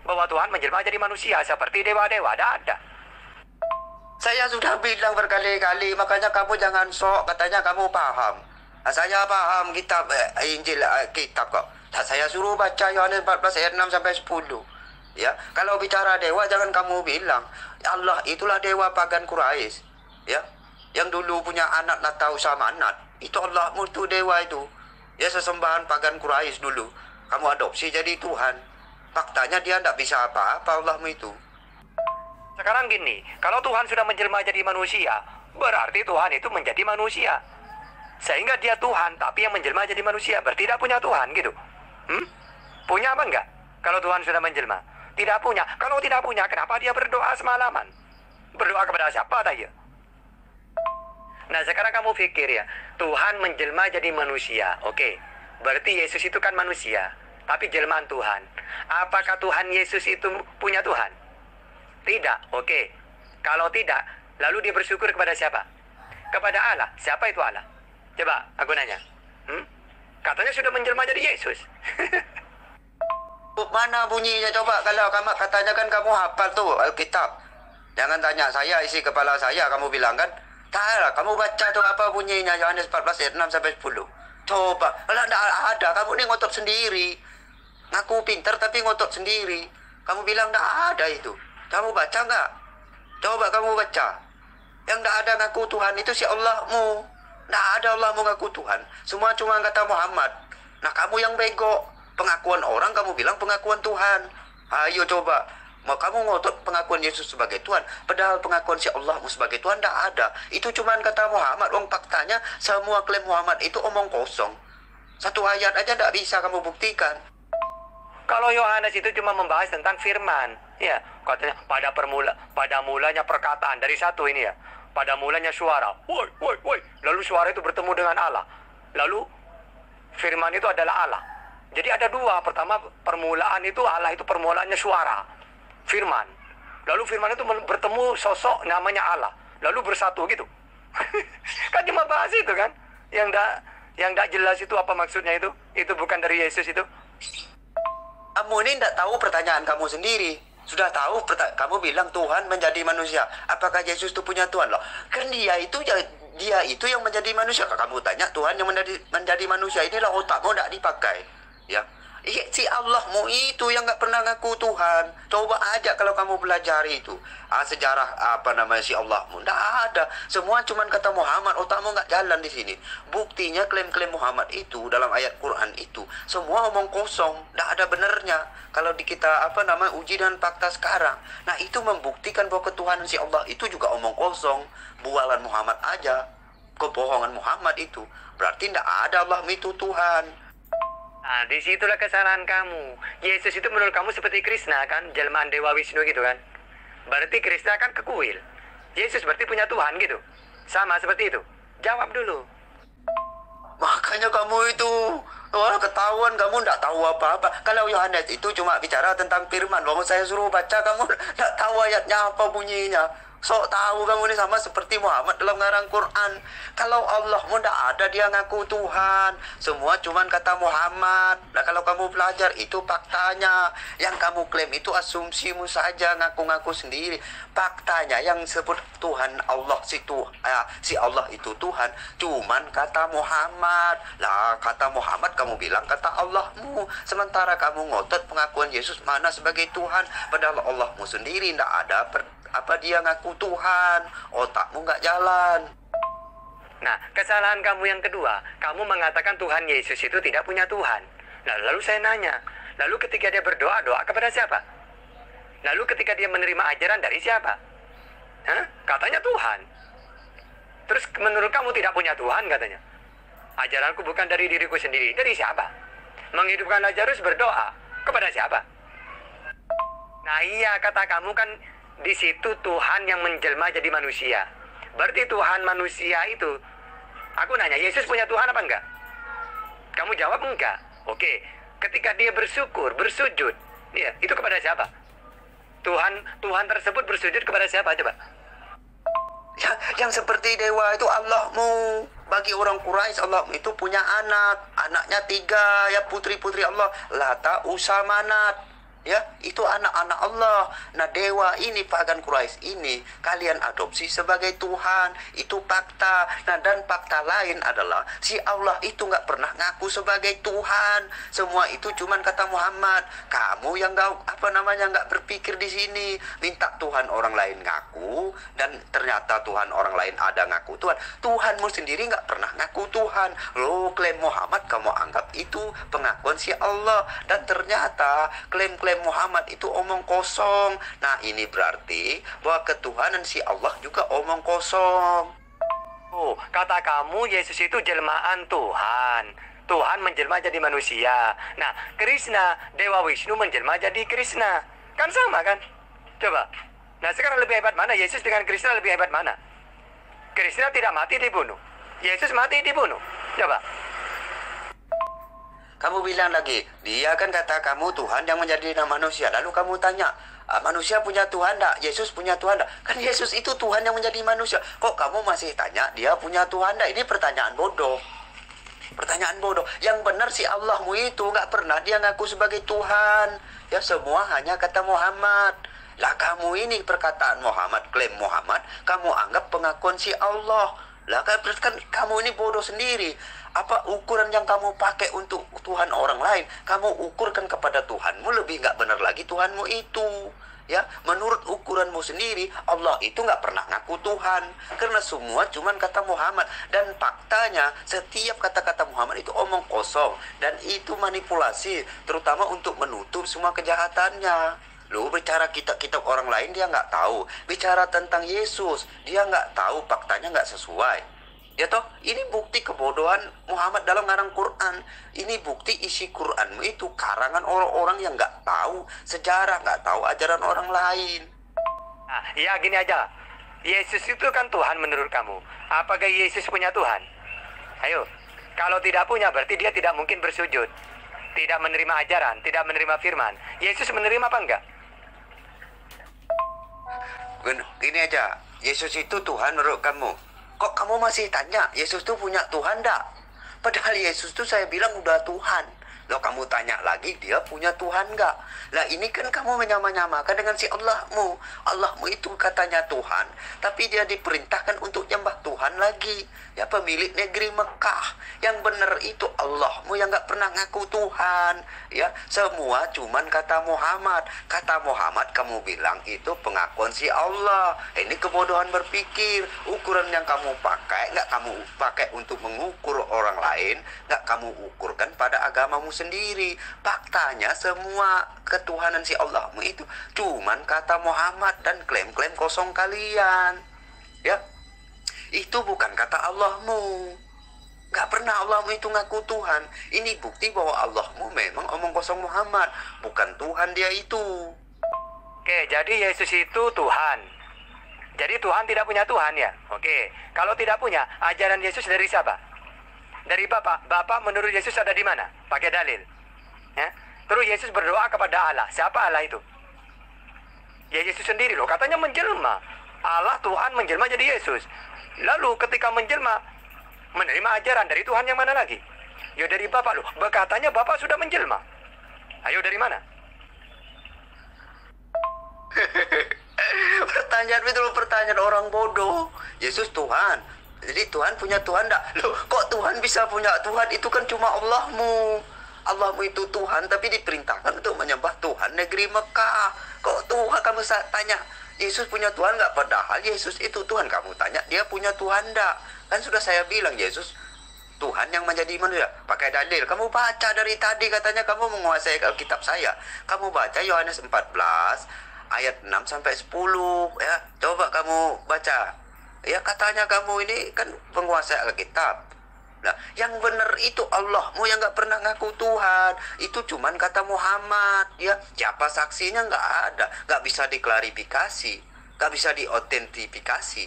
[SPEAKER 1] Bahwa Tuhan menjelma jadi manusia seperti dewa-dewa. Tidak ada.
[SPEAKER 2] Saya sudah bilang berkali-kali, makanya kamu jangan sok katanya kamu paham. Nah, saya paham kitab Injil kitab kok. Nah, saya suruh baca Yohanes 14 ayat 6 sampai 10. Ya, kalau bicara dewa jangan kamu bilang Allah itulah dewa pagan Quraisy. Ya, yang dulu punya anak Lata Usamanat, itu Allahmu itu dewa itu. Ya, sesembahan pagan Quraisy dulu. Kamu adopsi jadi Tuhan. Faktanya dia tidak bisa apa-apa Allahmu itu.
[SPEAKER 1] Sekarang gini, kalau Tuhan sudah menjelma jadi manusia, berarti Tuhan itu menjadi manusia. Sehingga dia Tuhan, tapi yang menjelma jadi manusia, berarti tidak punya Tuhan gitu. Punya apa enggak? Kalau Tuhan sudah menjelma, tidak punya. Kalau tidak punya, kenapa dia berdoa semalaman? Berdoa kepada siapa tadi? Nah, sekarang kamu pikir ya, Tuhan menjelma jadi manusia. Oke, berarti Yesus itu kan manusia, tapi jelmaan Tuhan. Apakah Tuhan Yesus itu punya Tuhan? Tidak. Oke, kalau tidak, lalu dia bersyukur kepada siapa? Kepada Allah. Siapa itu Allah? Coba, aku nanya. Katanya sudah menjelma jadi Yesus.
[SPEAKER 2] Mana bunyinya coba? Kalau kamu katanya kan kamu hafal tuh Alkitab. Jangan tanya saya isi kepala saya, kamu bilang kan. Tak, kamu baca tuh apa bunyinya Yohanes 14 ayat 6 sampai 10. Coba, kalau tidak ada, kamu ini ngotot sendiri. Ngaku pintar tapi ngotot sendiri. Kamu bilang tidak ada itu. Kamu baca nggak? Coba kamu baca. Yang tidak ada ngaku Tuhan itu si Allahmu. Tidak ada Allahmu ngaku Tuhan. Semua cuma kata Muhammad. Nah, kamu yang bego. Pengakuan orang kamu bilang pengakuan Tuhan. Ayo coba. Mau kamu ngotot pengakuan Yesus sebagai Tuhan, padahal pengakuan si Allahmu sebagai Tuhan tidak ada. Itu cuma kata Muhammad. Faktanya semua klaim Muhammad itu omong kosong. Satu ayat aja tidak bisa kamu buktikan.
[SPEAKER 1] Kalau Yohanes itu cuma membahas tentang firman, ya, katanya pada mulanya perkataan dari satu ini ya. Pada mulanya suara, woi, woi, woi. Lalu suara itu bertemu dengan Allah. Lalu firman itu adalah Allah. Jadi ada dua. Pertama, permulaan itu Allah itu permulaannya suara, firman. Lalu firman itu bertemu sosok namanya Allah. Lalu bersatu gitu. Kan cuma bahas itu kan. Yang enggak jelas itu apa maksudnya itu? Itu bukan dari Yesus itu.
[SPEAKER 2] Kamu ini tidak tahu pertanyaan kamu sendiri. Sudah tahu, kamu bilang Tuhan menjadi manusia. Apakah Yesus itu punya Tuhan? Loh, kan dia itu yang menjadi manusia. Kamu tanya Tuhan yang menjadi manusia. Inilah otakmu tidak dipakai. Ya, si Allahmu itu yang nggak pernah ngaku Tuhan. Coba aja kalau kamu belajar itu sejarah si Allahmu. Nggak ada. Semua cuman kata Muhammad. Otakmu nggak jalan di sini. Buktinya klaim-klaim Muhammad itu dalam ayat Quran itu semua omong kosong. Nggak ada benernya. Kalau di kita uji dan fakta sekarang. Nah, itu membuktikan bahwa ketuhanan si Allah itu juga omong kosong. Bualan Muhammad aja. Kebohongan Muhammad itu. Berarti nggak ada Allah itu Tuhan.
[SPEAKER 1] Nah, disitulah kesalahan kamu. Yesus itu menurut kamu seperti Krishna kan, jelmaan Dewa Wisnu gitu kan. Berarti Krishna kan kekuil. Yesus berarti punya Tuhan gitu. Sama seperti itu. Jawab dulu.
[SPEAKER 2] Makanya kamu itu ketahuan kamu tidak tahu apa-apa. Kalau Yohanes itu cuma bicara tentang firman. Kalau saya suruh baca kamu tidak tahu ayatnya apa bunyinya. Sok tahu kamu ini sama seperti Muhammad dalam ngarang Quran. Kalau Allah tidak ada dia ngaku Tuhan. Semua cuman kata Muhammad. Nah, kalau kamu belajar itu faktanya. Yang kamu klaim itu asumsimu saja, ngaku-ngaku sendiri. Faktanya yang sebut Tuhan Allah si Allah itu Tuhan cuman kata Muhammad. Lah, kata Muhammad kamu bilang kata Allahmu. Sementara kamu ngotot pengakuan Yesus mana sebagai Tuhan, padahal Allahmu sendiri tidak ada dia ngaku Tuhan. Otakmu nggak jalan.
[SPEAKER 1] Nah, kesalahan kamu yang kedua, kamu mengatakan Tuhan Yesus itu tidak punya Tuhan. Nah, lalu saya nanya, lalu ketika dia berdoa, doa kepada siapa? Lalu ketika dia menerima ajaran dari siapa? Katanya Tuhan. Terus menurut kamu tidak punya Tuhan katanya? Ajaranku bukan dari diriku sendiri. Dari siapa? Menghidupkan Lazarus berdoa kepada siapa? Nah iya, kata kamu kan di situ Tuhan yang menjelma jadi manusia. Berarti Tuhan manusia itu, aku nanya, Yesus punya Tuhan apa enggak? Kamu jawab enggak. Oke, ketika dia bersyukur, bersujud, ya, itu kepada siapa? Tuhan tersebut bersujud kepada siapa coba?
[SPEAKER 2] Yang seperti dewa itu Allahmu. Bagi orang Quraisy Allah itu punya anaknya 3 ya, putri-putri Allah, Lata, Usa, Manat. Ya, itu anak-anak Allah. Nah, dewa ini, pagan Quraisy ini, kalian adopsi sebagai Tuhan. Itu fakta. Nah, dan fakta lain adalah si Allah itu nggak pernah ngaku sebagai Tuhan. Semua itu cuman kata Muhammad. Kamu yang nggak berpikir di sini. Minta Tuhan orang lain ngaku, dan ternyata Tuhan orang lain ada ngaku Tuhan. Tuhanmu sendiri nggak pernah ngaku Tuhan. Lo klaim Muhammad, kamu anggap itu pengakuan si Allah. Dan ternyata klaim-klaim Muhammad itu omong kosong. Nah, ini berarti bahwa ketuhanan si Allah juga omong kosong.
[SPEAKER 1] Oh, kata kamu Yesus itu jelmaan Tuhan. Tuhan menjelma jadi manusia. Nah, Krishna, Dewa Wisnu menjelma jadi Krishna. Kan sama kan? Coba. Nah, sekarang lebih hebat mana? Yesus dengan Krishna lebih hebat mana? Krishna tidak mati dibunuh. Yesus mati dibunuh. Coba.
[SPEAKER 2] Kamu bilang lagi, dia kan kata kamu Tuhan yang menjadi manusia. Lalu kamu tanya, manusia punya Tuhan enggak? Yesus punya Tuhan enggak? Kan Yesus itu Tuhan yang menjadi manusia. Kok kamu masih tanya dia punya Tuhan enggak? Ini pertanyaan bodoh. Pertanyaan bodoh. Yang benar si Allahmu itu nggak pernah dia ngaku sebagai Tuhan. Ya, semua hanya kata Muhammad. Lah, kamu ini perkataan Muhammad, klaim Muhammad, kamu anggap pengakuan si Allah. Lah, kan kamu ini bodoh sendiri. Apa ukuran yang kamu pakai untuk Tuhan orang lain, kamu ukurkan kepada Tuhanmu, lebih nggak benar lagi Tuhanmu itu. Ya, menurut ukuranmu sendiri, Allah itu nggak pernah ngaku Tuhan. Karena semua cuman kata Muhammad. Dan faktanya, setiap kata-kata Muhammad itu omong kosong. Dan itu manipulasi, terutama untuk menutup semua kejahatannya. Lu bicara kitab-kitab orang lain dia nggak tahu. Bicara tentang Yesus, dia nggak tahu, faktanya nggak sesuai. Ya toh, ini bukti kebodohan Muhammad dalam ngarang Quran. Ini bukti isi Quranmu itu karangan orang-orang yang nggak tahu sejarah, nggak tahu ajaran orang lain.
[SPEAKER 1] Nah, ya gini aja. Yesus itu kan Tuhan menurut kamu. Apakah Yesus punya Tuhan? Ayo, kalau tidak punya berarti dia tidak mungkin bersujud. Tidak menerima ajaran, tidak menerima firman. Yesus menerima apa enggak?
[SPEAKER 2] Gini aja, Yesus itu Tuhan menurut kamu. Kok kamu masih tanya, Yesus tuh punya Tuhan enggak? Padahal Yesus tuh saya bilang udah Tuhan. Loh, kamu tanya lagi, dia punya Tuhan enggak? Lah, ini kan kamu menyama-nyamakan dengan si Allahmu. Allahmu itu katanya Tuhan, tapi dia diperintahkan untuk nyembah Tuhan lagi. Ya, pemilik negeri Mekah. Yang benar itu Allahmu yang nggak pernah ngaku Tuhan. Ya, semua cuman kata Muhammad. Kata Muhammad kamu bilang itu pengakuan si Allah. Ini kebodohan berpikir. Ukuran yang kamu pakai, nggak kamu pakai untuk mengukur orang lain, nggak kamu ukurkan pada agamamu sendiri. Faktanya semua ketuhanan si Allahmu itu cuman kata Muhammad dan klaim-klaim kosong kalian. Ya, itu bukan kata Allahmu. Gak pernah Allahmu itu ngaku Tuhan. Ini bukti bahwa Allahmu memang omong kosong Muhammad, bukan Tuhan dia itu.
[SPEAKER 1] Oke, jadi Yesus itu Tuhan. Jadi Tuhan tidak punya Tuhan ya? Oke, kalau tidak punya, ajaran Yesus dari siapa? Dari Bapak. Bapak menurut Yesus ada di mana? Pakai dalil. Ya? Terus Yesus berdoa kepada Allah. Siapa Allah itu? Ya Yesus sendiri loh. Katanya menjelma. Allah Tuhan menjelma jadi Yesus. Lalu ketika menjelma, menerima ajaran dari Tuhan yang mana lagi? Ya dari Bapak loh. Katanya Bapak sudah menjelma. Ayo dari mana?
[SPEAKER 2] Pertanyaan itu pertanyaan orang bodoh. Yesus Tuhan. Jadi Tuhan punya Tuhan enggak? Loh, kok Tuhan bisa punya Tuhan? Itu kan cuma Allahmu. Allahmu itu Tuhan, tapi diperintahkan untuk menyembah Tuhan negeri Mekah. Kok Tuhan kamu tanya, Yesus punya Tuhan enggak? Padahal Yesus itu Tuhan. Kamu tanya, dia punya Tuhan enggak? Kan sudah saya bilang, Yesus Tuhan yang menjadi manusia. Pakai dalil. Kamu baca dari tadi, katanya kamu menguasai Alkitab saya. Kamu baca Yohanes 14, ayat 6 sampai 10. Ya, coba kamu baca. Ya, katanya kamu ini kan penguasa Alkitab. Nah, yang benar itu Allahmu yang nggak pernah ngaku Tuhan. Itu cuman kata Muhammad. Ya, siapa saksinya nggak ada. Nggak bisa diklarifikasi. Nggak bisa diotentifikasi.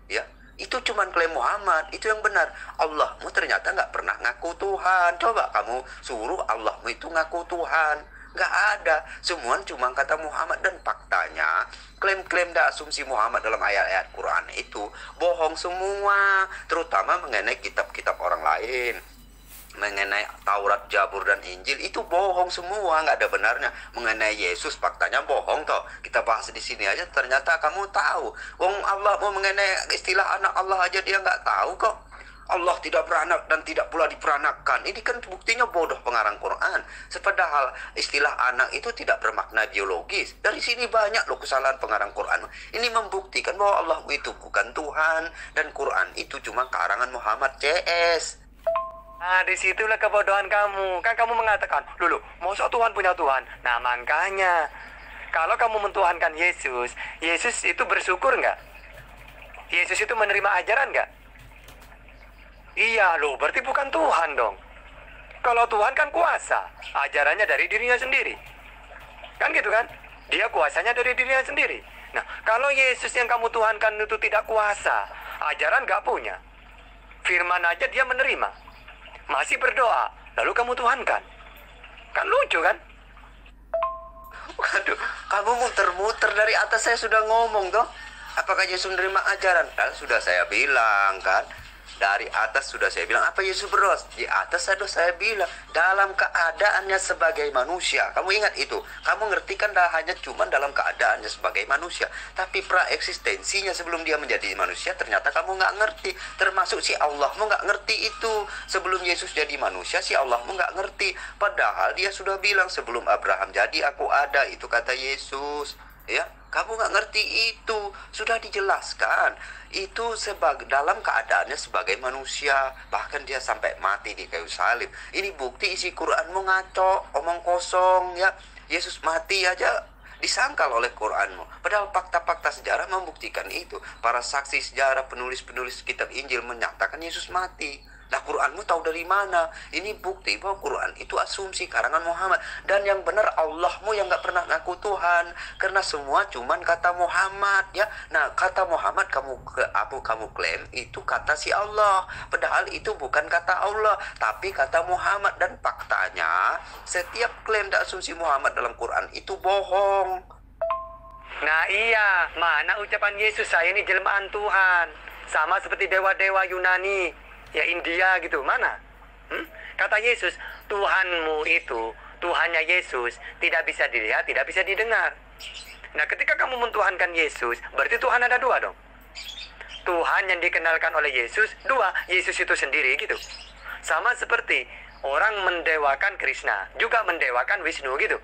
[SPEAKER 2] Ya, itu cuman klaim Muhammad. Itu yang benar. Allahmu ternyata nggak pernah ngaku Tuhan. Coba kamu suruh Allahmu itu ngaku Tuhan. Nggak ada. Semua cuma kata Muhammad. Dan faktanya klaim-klaim dan asumsi Muhammad dalam ayat-ayat Quran itu bohong semua, terutama mengenai kitab-kitab orang lain. mengenai Taurat, Zabur, dan Injil itu bohong semua, nggak ada benarnya. Mengenai Yesus faktanya bohong toh. Kita bahas di sini aja ternyata kamu tahu. Wong Allah mau mengenai istilah anak Allah aja dia nggak tahu kok. Allah tidak beranak dan tidak pula diperanakkan. Ini kan buktinya bodoh pengarang Quran. Padahal istilah anak itu tidak bermakna biologis. Dari sini banyak loh kesalahan pengarang Quran. Ini membuktikan bahwa Allah itu bukan Tuhan dan Quran itu cuma karangan Muhammad CS.
[SPEAKER 1] Nah, disitulah kebodohan kamu. Kan kamu mengatakan, dulu, masa Tuhan punya Tuhan? Nah, makanya, kalau kamu mentuhankan Yesus, Yesus itu bersyukur nggak? Yesus itu menerima ajaran nggak? Iya loh, berarti bukan Tuhan dong. Kalau Tuhan kan kuasa, ajarannya dari dirinya sendiri. Kan gitu kan? Dia kuasanya dari dirinya sendiri. Nah, kalau Yesus yang kamu tuhankan itu tidak kuasa, ajaran nggak punya, firman aja dia menerima, masih berdoa, lalu kamu tuhankan. Kan lucu kan?
[SPEAKER 2] Waduh, kamu muter-muter dari atas saya sudah ngomong toh. Apakah Yesus menerima ajaran? Dan sudah saya bilang kan. Dari atas sudah saya bilang, apa Yesus berdoa? Di atas saya bilang, dalam keadaannya sebagai manusia. Kamu ingat itu? Kamu ngerti kan hanya cuma dalam keadaannya sebagai manusia. Tapi praeksistensinya sebelum dia menjadi manusia, ternyata kamu nggak ngerti. Termasuk si Allahmu nggak ngerti itu. Sebelum Yesus jadi manusia, si Allahmu nggak ngerti. Padahal dia sudah bilang, sebelum Abraham jadi aku ada. Itu kata Yesus. Ya, kamu nggak ngerti itu. Sudah dijelaskan. Itu dalam keadaannya sebagai manusia. Bahkan dia sampai mati di kayu salib. Ini bukti isi Quranmu ngaco, omong kosong ya. Yesus mati aja disangkal oleh Quranmu. Padahal fakta-fakta sejarah membuktikan itu. Para saksi sejarah, penulis-penulis kitab Injil menyatakan Yesus mati. Nah, Quranmu tahu dari mana? Ini bukti bahwa Quran itu asumsi karangan Muhammad. Dan yang benar Allahmu yang gak pernah ngaku Tuhan. Karena semua cuman kata Muhammad ya. Nah, kata Muhammad kamu klaim itu kata si Allah. Padahal itu bukan kata Allah, tapi kata Muhammad. Dan faktanya setiap klaim dan asumsi Muhammad dalam Quran itu bohong.
[SPEAKER 1] Nah iya, mana ucapan Yesus saya ini jelmaan Tuhan. Sama seperti dewa-dewa Yunani, ya India gitu, mana? Kata Yesus, Tuhanmu itu, Tuhannya Yesus, tidak bisa dilihat, tidak bisa didengar. Nah, ketika kamu mentuhankan Yesus, berarti Tuhan ada dua dong. Tuhan yang dikenalkan oleh Yesus, dua, Yesus itu sendiri gitu. Sama seperti orang mendewakan Krishna, juga mendewakan Wisnu gitu.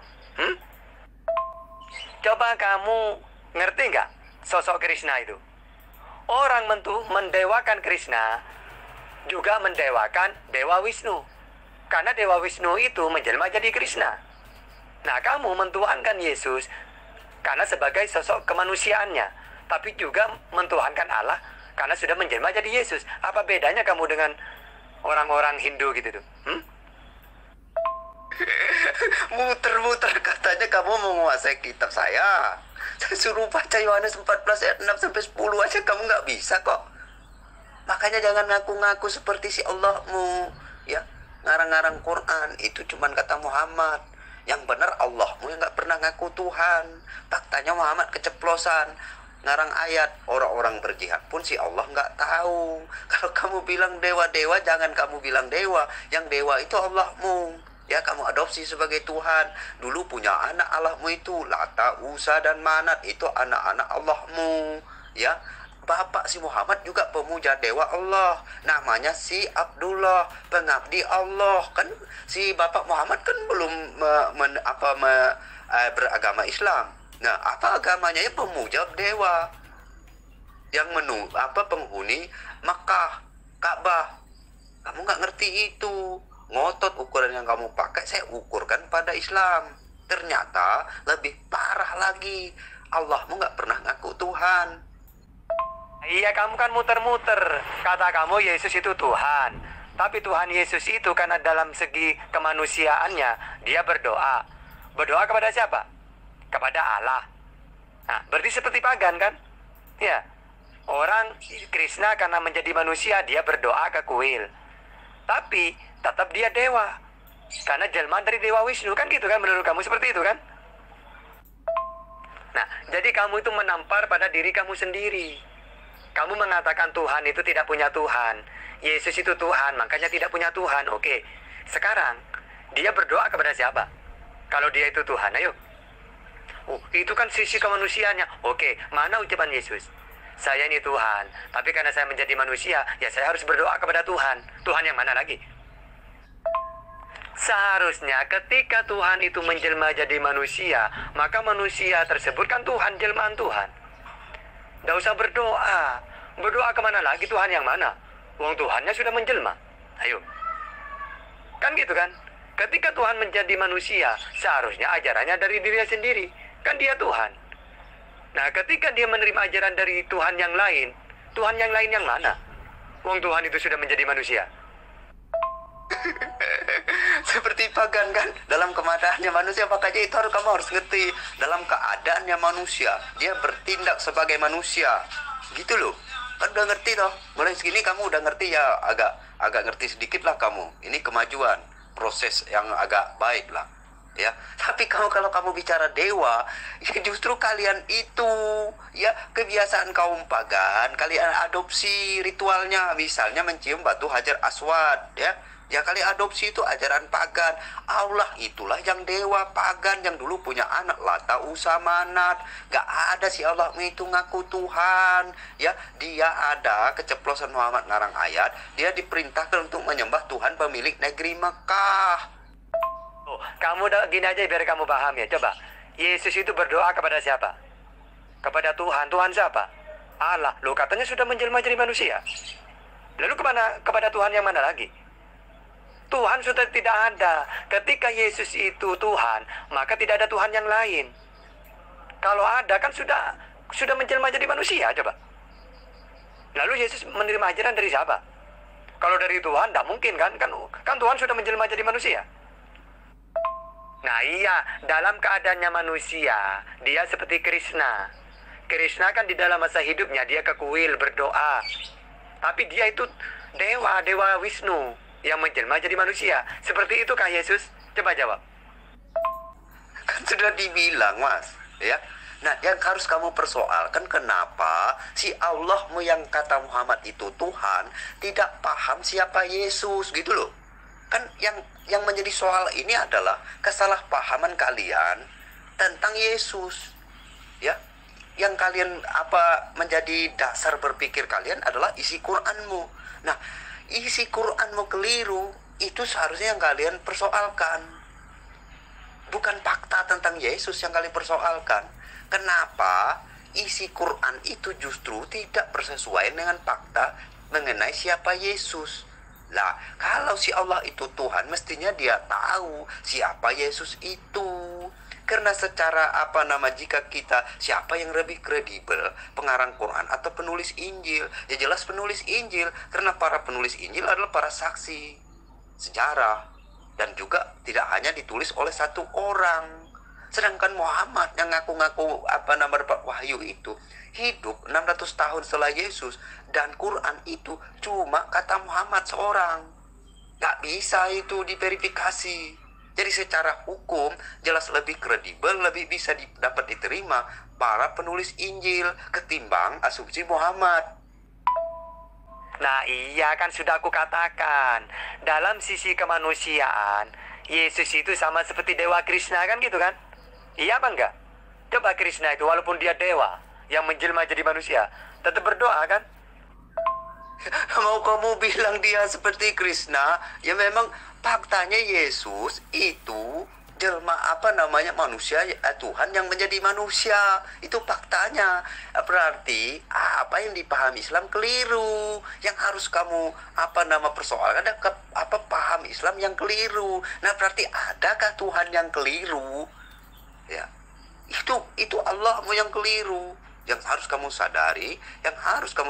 [SPEAKER 1] Coba kamu ngerti nggak sosok Krishna itu? Orang mendewakan Krishna juga mendewakan Dewa Wisnu. Karena Dewa Wisnu itu menjelma jadi Krishna. Nah, kamu mentuhankan Yesus karena sebagai sosok kemanusiaannya, tapi juga mentuhankan Allah karena sudah menjelma jadi Yesus. Apa bedanya kamu dengan orang-orang Hindu gitu tuh?
[SPEAKER 2] Muter-muter katanya kamu mau menguasai kitab saya. Saya suruh baca Yohanes 14 ayat 6 sampai 10 aja kamu nggak bisa kok. Makanya jangan ngaku-ngaku seperti si Allahmu ya. Ngarang-ngarang Quran itu cuman kata Muhammad. Yang benar Allahmu yang nggak pernah ngaku Tuhan. Faktanya Muhammad keceplosan ngarang ayat. Orang-orang berjihad pun si Allah nggak tahu. Kalau kamu bilang dewa-dewa, jangan kamu bilang dewa. Yang dewa itu Allahmu ya, kamu adopsi sebagai Tuhan. Dulu punya anak Allahmu itu Lata, Usa, dan Manat. Itu anak-anak Allahmu ya. Bapak si Muhammad juga pemuja dewa Allah, namanya si Abdullah, pengabdi Allah. Kan si Bapak Muhammad kan belum beragama Islam. Nah, apa agamanya? Ya pemuja dewa yang penghuni Makkah, Ka'bah. Kamu nggak ngerti itu. Ngotot ukuran yang kamu pakai, saya ukurkan pada Islam. Ternyata lebih parah lagi. Allahmu nggak pernah ngaku Tuhan.
[SPEAKER 1] Iya, kamu kan muter-muter. Kata kamu Yesus itu Tuhan. Tapi Tuhan Yesus itu karena dalam segi kemanusiaannya, dia berdoa. Berdoa kepada siapa? Kepada Allah. Nah, berarti seperti pagan kan? Ya. Orang Krishna karena menjadi manusia, dia berdoa ke kuil. Tapi tetap dia dewa. Karena jelmaan dari Dewa Wisnu, kan gitu kan? Menurut kamu seperti itu kan? Nah, jadi kamu itu menampar pada diri kamu sendiri. Kamu mengatakan Tuhan itu tidak punya Tuhan. Yesus itu Tuhan, makanya tidak punya Tuhan. Oke. Sekarang, dia berdoa kepada siapa? Kalau dia itu Tuhan, ayo. Oh, itu kan sisi kemanusiaannya. Oke, mana ucapan Yesus? Saya ini Tuhan, tapi karena saya menjadi manusia, ya saya harus berdoa kepada Tuhan. Tuhan yang mana lagi? Seharusnya ketika Tuhan itu menjelma jadi manusia, maka manusia tersebut kan Tuhan, jelmaan Tuhan. Tidak usah berdoa. Berdoa kemana lagi? Tuhan yang mana? Wong Tuhannya sudah menjelma. Ayo. Kan gitu kan? Ketika Tuhan menjadi manusia, seharusnya ajarannya dari dirinya sendiri. Kan dia Tuhan. Nah, ketika dia menerima ajaran dari Tuhan yang lain yang mana? Wong Tuhan itu sudah menjadi manusia.
[SPEAKER 2] Seperti pagan kan, dalam keadaannya manusia, makanya itu kamu harus ngerti. Dalam keadaannya manusia, dia bertindak sebagai manusia. Gitu loh. Kan udah ngerti toh. Mulai segini kamu udah ngerti ya, agak ngerti sedikit lah kamu. Ini kemajuan, proses yang agak baik lah. Ya, tapi kalau kamu bicara dewa, ya justru kalian itu ya kebiasaan kaum pagan, kalian adopsi ritualnya, misalnya mencium batu Hajar Aswad, ya. Ya kalian adopsi itu ajaran pagan. Allah itulah yang dewa pagan yang dulu punya anak Lata, Usa, Manat. Gak ada si Allah itu ngaku Tuhan. Ya, dia ada keceplosan Muhammad ngarang ayat, dia diperintahkan untuk menyembah Tuhan pemilik negeri Mekah.
[SPEAKER 1] Oh, kamu gini aja biar kamu paham ya. Coba, Yesus itu berdoa kepada siapa? Kepada Tuhan. Tuhan siapa? Allah. Loh, katanya sudah menjelma jadi manusia. Lalu kepada Tuhan yang mana lagi? Tuhan sudah tidak ada. Ketika Yesus itu Tuhan, maka tidak ada Tuhan yang lain. Kalau ada kan sudah menjelma jadi manusia, coba. Lalu Yesus menerima ajaran dari siapa? Kalau dari Tuhan, tidak mungkin kan? Kan Tuhan sudah menjelma jadi manusia. Nah iya, dalam keadaannya manusia, dia seperti Krishna. Krishna kan di dalam masa hidupnya, dia ke kuil berdoa. Tapi dia itu Dewa Wisnu yang menjelma jadi manusia. Seperti itukah Yesus? Coba jawab.
[SPEAKER 2] Kan sudah dibilang, Mas, ya. Nah, yang harus kamu persoalkan, kenapa si Allah yang kata Muhammad itu Tuhan tidak paham siapa Yesus, gitu loh. Kan yang menjadi soal ini adalah kesalahpahaman kalian tentang Yesus. Ya. Yang kalian menjadi dasar berpikir kalian adalah isi Qur'anmu. Nah, isi Qur'anmu keliru, itu seharusnya yang kalian persoalkan. Bukan fakta tentang Yesus yang kalian persoalkan. Kenapa isi Quran itu justru tidak bersesuaian dengan fakta mengenai siapa Yesus? Lah, kalau si Allah itu Tuhan, mestinya dia tahu siapa Yesus itu. Karena secara jika kita siapa yang lebih kredibel, pengarang Quran atau penulis Injil? Ya jelas penulis Injil, karena para penulis Injil adalah para saksi sejarah dan juga tidak hanya ditulis oleh satu orang. Sedangkan Muhammad yang ngaku-ngaku wahyu itu hidup 600 tahun setelah Yesus, dan Quran itu cuma kata Muhammad seorang. Gak bisa itu diverifikasi. Jadi secara hukum jelas lebih kredibel, lebih bisa dapat diterima para penulis Injil ketimbang asumsi Muhammad.
[SPEAKER 1] Nah iya, kan sudah aku katakan, dalam sisi kemanusiaan Yesus itu sama seperti Dewa Krishna, kan gitu kan? Iya apa enggak? Coba Krishna itu walaupun dia dewa yang menjelma jadi manusia, tetap berdoa kan?
[SPEAKER 2] Mau kamu bilang dia seperti Krishna, ya memang faktanya Yesus itu jelma manusia, Tuhan yang menjadi manusia. Itu faktanya. Berarti apa yang dipahami Islam keliru. Yang harus kamu persoalkan ada paham Islam yang keliru. Nah, berarti adakah Tuhan yang keliru? Ya. Itu Allahmu yang keliru. Yang harus kamu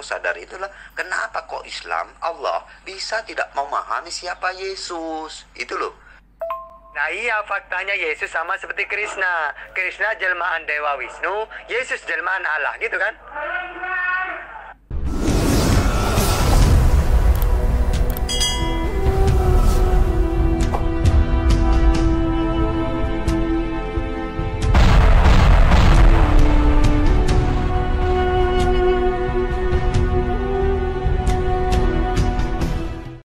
[SPEAKER 2] sadari itulah kenapa kok Islam, Allah bisa tidak memahami siapa Yesus. Itu loh.
[SPEAKER 1] Nah iya, faktanya Yesus sama seperti Krishna. Krishna jelmaan Dewa Wisnu, Yesus jelmaan Allah, gitu kan?